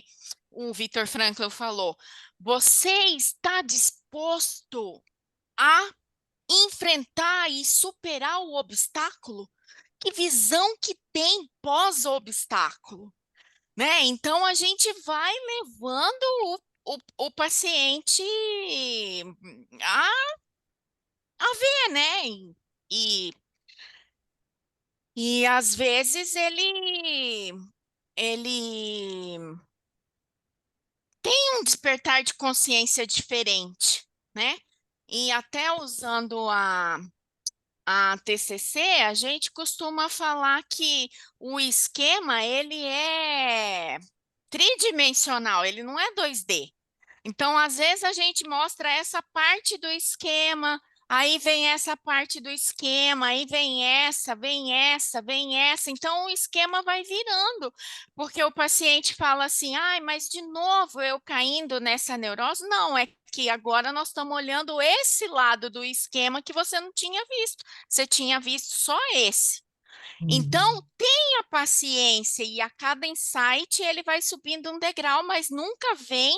O Viktor Frankl falou: você está disposto a enfrentar e superar o obstáculo? Que visão que tem pós-obstáculo, né? Então a gente vai levando o paciente a ver, né? E, e às vezes ele tem um despertar de consciência diferente, né? E até usando a TCC, a gente costuma falar que o esquema, ele é tridimensional, ele não é 2D. Então, às vezes, a gente mostra essa parte do esquema, aí vem essa parte do esquema, aí vem essa, vem essa, vem essa. Então, o esquema vai virando, porque o paciente fala assim: ai, mas de novo eu caindo nessa neurose? Não, é que agora nós estamos olhando esse lado do esquema que você não tinha visto. Você tinha visto só esse. Então, tenha paciência e a cada insight ele vai subindo um degrau, mas nunca vem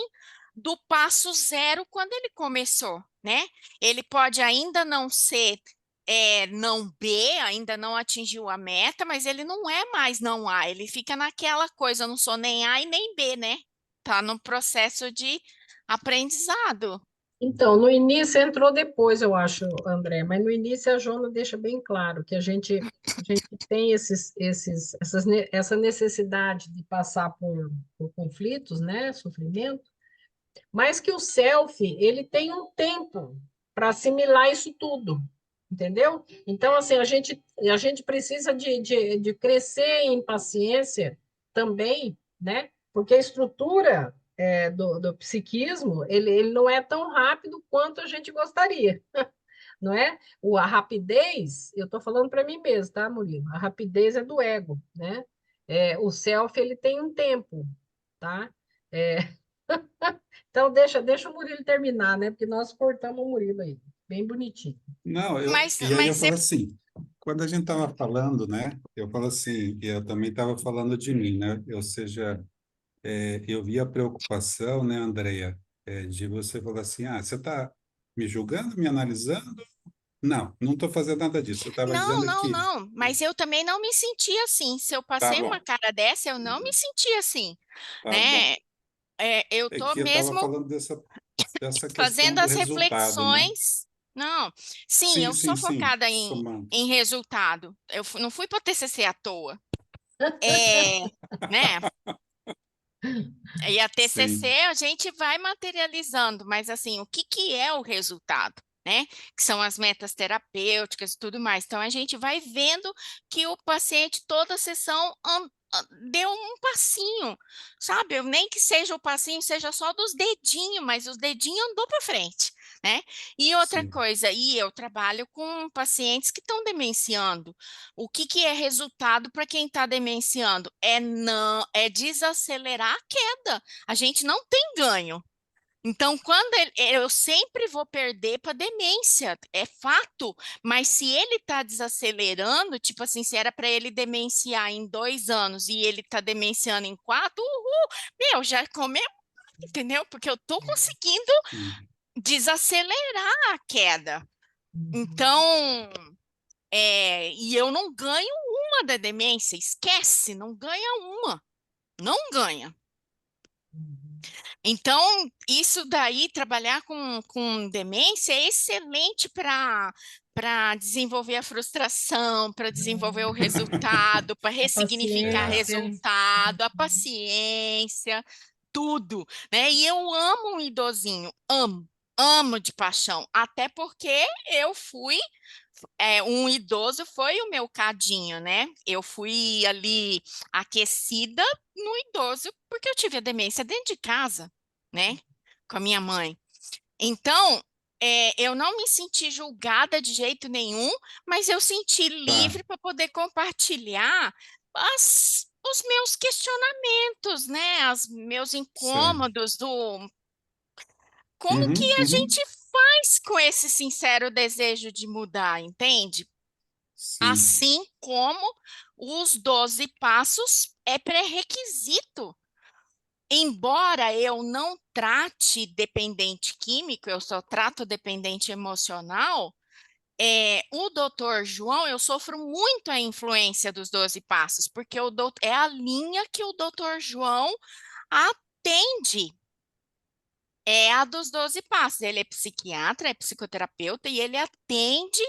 do passo zero quando ele começou, né? Ele pode ainda não ser não B, ainda não atingiu a meta, mas ele não é mais não A, ele fica naquela coisa, eu não sou nem A e nem B, né? Tá no processo de aprendizado. Então, no início entrou depois, eu acho, André, mas no início a Jona deixa bem claro que a gente tem essa necessidade de passar por conflitos, né, sofrimento, mas que o self, ele tem um tempo para assimilar isso tudo, entendeu? Então, assim, a gente precisa de crescer em paciência também, né? Porque a estrutura do psiquismo, ele não é tão rápido quanto a gente gostaria, não é? A rapidez, eu estou falando para mim mesmo, tá, Murilo? A rapidez é do ego, né? O self, ele tem um tempo, tá? É, então, deixa o Murilo terminar, né? Porque nós cortamos o Murilo aí, bem bonitinho. Não, Mas, e aí eu mas falo assim, quando a gente estava falando, né? Eu falo assim, e eu também estava falando de mim, né? Ou seja, eu vi a preocupação, né, Andreia, de você falar assim, você está me julgando, me analisando? Não, não estou fazendo nada disso. Eu estava não, dizendo não, que, não. Mas eu também não me senti assim. Se eu tá passei uma bom, cara dessa, eu não me senti assim, tá bom. né? Eu É tô que eu estava mesmo falando dessa questão fazendo do as resultado, né? reflexões. Não, sim, Sim, eu sou sim, sim, focada somando. em resultado. Não fui para o TCC à toa. É, né? E a TCC Sim, a gente vai materializando, mas assim, o que que é o resultado, né? Que são as metas terapêuticas e tudo mais. Então a gente vai vendo que o paciente toda a sessão deu um passinho, sabe? Nem que seja o passinho, seja só dos dedinhos, mas os dedinhos andou para frente, né? E outra sim. coisa, e eu trabalho com pacientes que estão demenciando. O que que é resultado para quem está demenciando? É desacelerar a queda. A gente não tem ganho. Então, eu sempre vou perder para demência, é fato. Mas se ele está desacelerando, tipo assim, se era para ele demenciar em 2 anos e ele está demenciando em 4, meu, já comeu, entendeu? Porque eu estou conseguindo Sim. desacelerar a queda. Uhum, Então, e eu não ganho uma da demência, esquece, não ganha uma, não ganha. uhum. Então, isso daí, trabalhar com demência é excelente para desenvolver a frustração, para desenvolver o resultado, para A ressignificar É, paciência. resultado, a paciência, tudo, né? E eu amo um idosinho, amo de paixão, até porque eu fui um idoso foi o meu cadinho, né? Eu fui ali aquecida no idoso porque eu tive a demência dentro de casa, né? Com a minha mãe. Então, eu não me senti julgada de jeito nenhum, mas eu senti tá, livre para poder compartilhar os meus questionamentos, né? Os meus certo. incômodos do como que Uhum, a uhum, gente faz com esse sincero desejo de mudar, entende? sim, Assim como os 12 passos é pré-requisito. Embora eu não trate dependente químico, eu só trato dependente emocional, o doutor João, eu sofro muito a influência dos 12 passos, porque é a linha que o doutor João atende É a dos 12 passos. Ele é psiquiatra, é psicoterapeuta e ele atende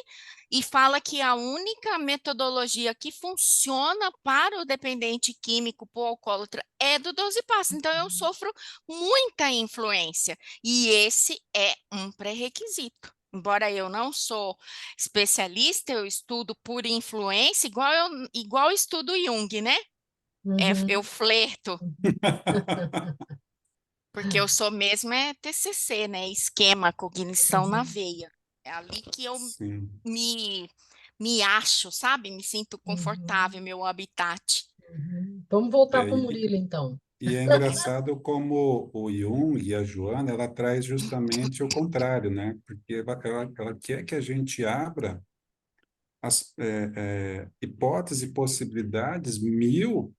e fala que a única metodologia que funciona para o dependente químico, para o alcoólatra, é do 12 passos. Então, eu sofro muita influência e esse é um pré-requisito. Embora eu não sou especialista, eu estudo por influência, igual eu estudo Jung, né? Eu Uhum. flerto. Porque eu sou mesmo TCC, né? Esquema, cognição na Uhum. veia. É ali que eu Sim. me acho, sabe? Me sinto confortável, Uhum. meu habitat. Uhum. Vamos voltar É, para o Murilo, então. e é engraçado como o Jung e a Joana, ela traz justamente o contrário, né? Porque ela quer que a gente abra as hipóteses e possibilidades mil,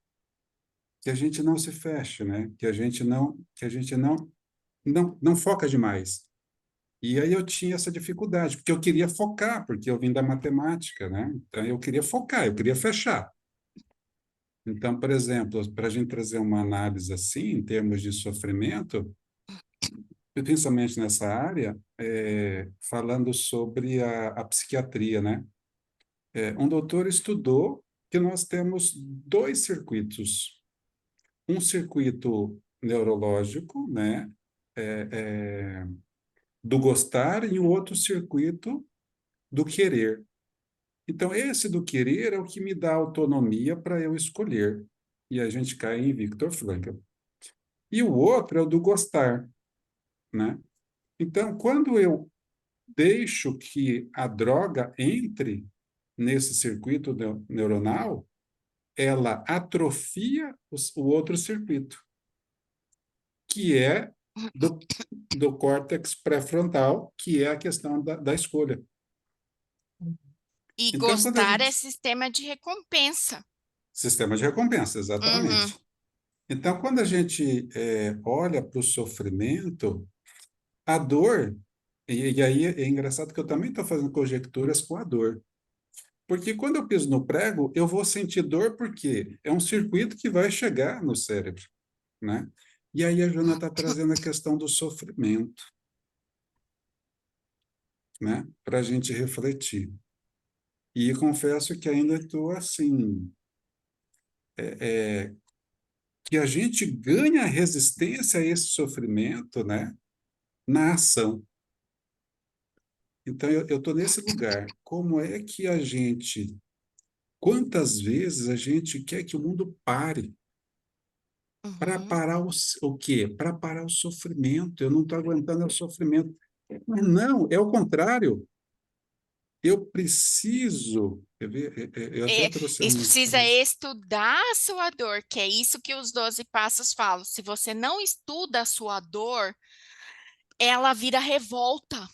que a gente não se feche, né? Que a gente não foca demais. E aí eu tinha essa dificuldade, porque eu queria focar, porque eu vim da matemática, né? Então eu queria focar, eu queria fechar. Então, por exemplo, para a gente trazer uma análise assim, em termos de sofrimento, principalmente nessa área, falando sobre a psiquiatria, né? Um doutor estudou que nós temos dois circuitos. Um circuito neurológico, né? É, é, do gostar e o outro circuito do querer. Então, esse do querer é o que me dá autonomia para eu escolher. E a gente cai em Viktor Frankl. E o outro é o do gostar, né? Então, quando eu deixo que a droga entre nesse circuito neuronal, ela atrofia o outro circuito, que é do córtex pré-frontal, que é a questão da escolha. E Então, quando a gostar é gente... sistema de recompensa. Sistema de recompensa, Uhum. exatamente. Então, quando a gente olha para o sofrimento, a dor, e aí é engraçado que eu também estou fazendo conjecturas com a dor. Porque quando eu piso no prego, eu vou sentir dor porque é um circuito que vai chegar no cérebro, né? E aí a Joana está trazendo a questão do sofrimento, né? Para a gente refletir. E confesso que ainda estou assim, que a gente ganha resistência a esse sofrimento, né? Na ação. Então, eu estou nesse lugar. Como é que a gente, quantas vezes a gente quer que o mundo pare? Para Uhum. parar o quê? Para parar o sofrimento. Eu não estou aguentando o sofrimento. Mas não, é o contrário. Eu preciso. Eu até trouxe Isso uma precisa frase. estudar a sua dor, que é isso que os 12 passos falam. Se você não estuda a sua dor, ela vira revolta.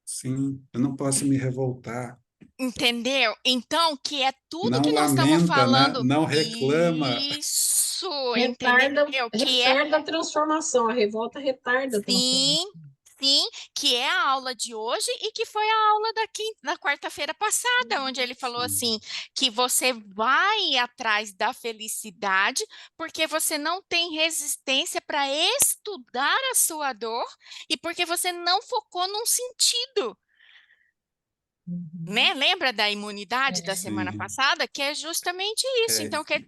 Sim, eu não posso me revoltar. Entendeu? Então, que é tudo Não que nós estamos lamenta, né? falando. Não reclama. Isso, entendeu? Retarda, Que é retarda a transformação. A revolta retarda a sim, transformação. sim, que é a aula de hoje e que foi a aula da quarta-feira passada, onde ele falou Sim, assim, que você vai atrás da felicidade porque você não tem resistência para estudar a sua dor e porque você não focou num sentido. Né? Uhum. Lembra da imunidade da É. semana sim. passada? Que é justamente isso. É, Então, quer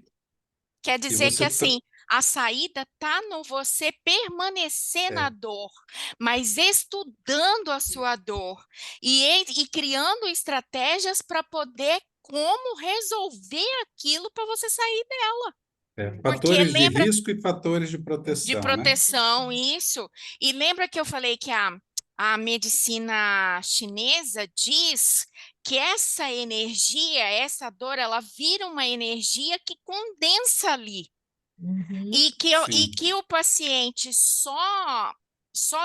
e dizer que você. assim, a saída está no você permanecer na É, dor, mas estudando a sua dor e criando estratégias para poder como resolver aquilo para você sair dela. Porque fatores de lembra risco e fatores de de proteção, né? proteção, isso. E lembra que eu falei que a medicina chinesa diz que essa energia, essa dor, ela vira uma energia que condensa ali. Uhum. E que Sim. o paciente só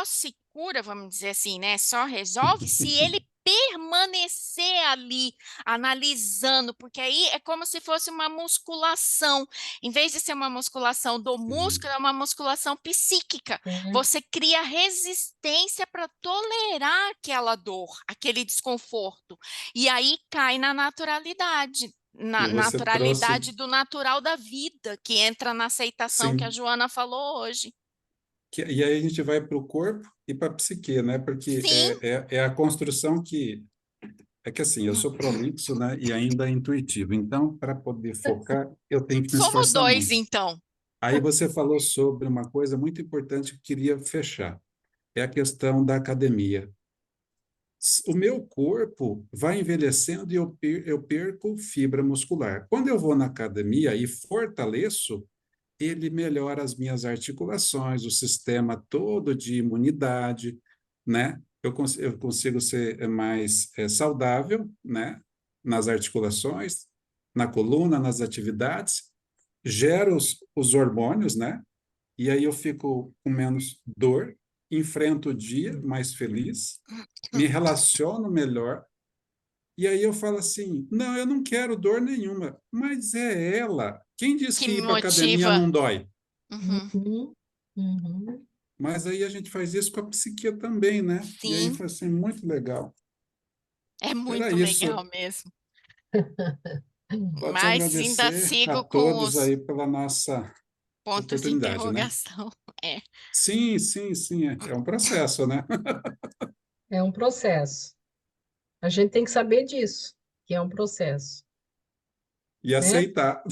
se cura, vamos dizer assim, né? Só resolve se ele permanecer ali analisando, porque aí é como se fosse uma musculação. Em vez de ser uma musculação do Sim. músculo, é uma musculação psíquica. É. Você cria resistência para tolerar aquela dor, aquele desconforto. E aí cai na naturalidade E na você trouxe, naturalidade do natural da vida, que entra na aceitação que a sim, Joana falou hoje. E aí a gente vai para o corpo e para a psique, né? Porque Sim. é a construção que... É que assim, eu sou prolixo, né? E ainda intuitivo. Então, para poder focar, eu tenho que me Somos esforçar dois, muito. então. Aí você falou sobre uma coisa muito importante que eu queria fechar. É a questão da academia. O meu corpo vai envelhecendo e eu perco fibra muscular. Quando eu vou na academia e fortaleço, ele melhora as minhas articulações, o sistema todo de imunidade, né? Eu consigo ser mais saudável, né? Nas articulações, na coluna, nas atividades, gero os hormônios, né? E aí eu fico com menos dor, enfrento o dia mais feliz, me relaciono melhor, e aí eu falo assim: não, eu não quero dor nenhuma, mas é ela. Quem disse Que que me ir para academia motiva. não dói? Uhum. Uhum, uhum. Mas aí a gente faz isso com a psique também, né? E aí Sim, foi assim, muito legal. é Era muito legal isso. mesmo. Só te Mas ainda agradecer a sigo com todos os aí pela nossa pontos de oportunidade, né? interrogação. É. Sim, sim, sim, é um processo, né? É um processo. A gente tem que saber disso, que é um processo, E né? aceitar.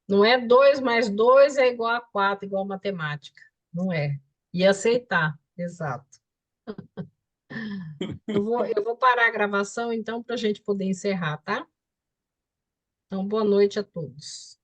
Não é 2 mais 2 é igual a 4, igual a matemática. Não é. E aceitar, exato. Eu vou parar a gravação, então, para a gente poder encerrar, tá? Então, boa noite a todos.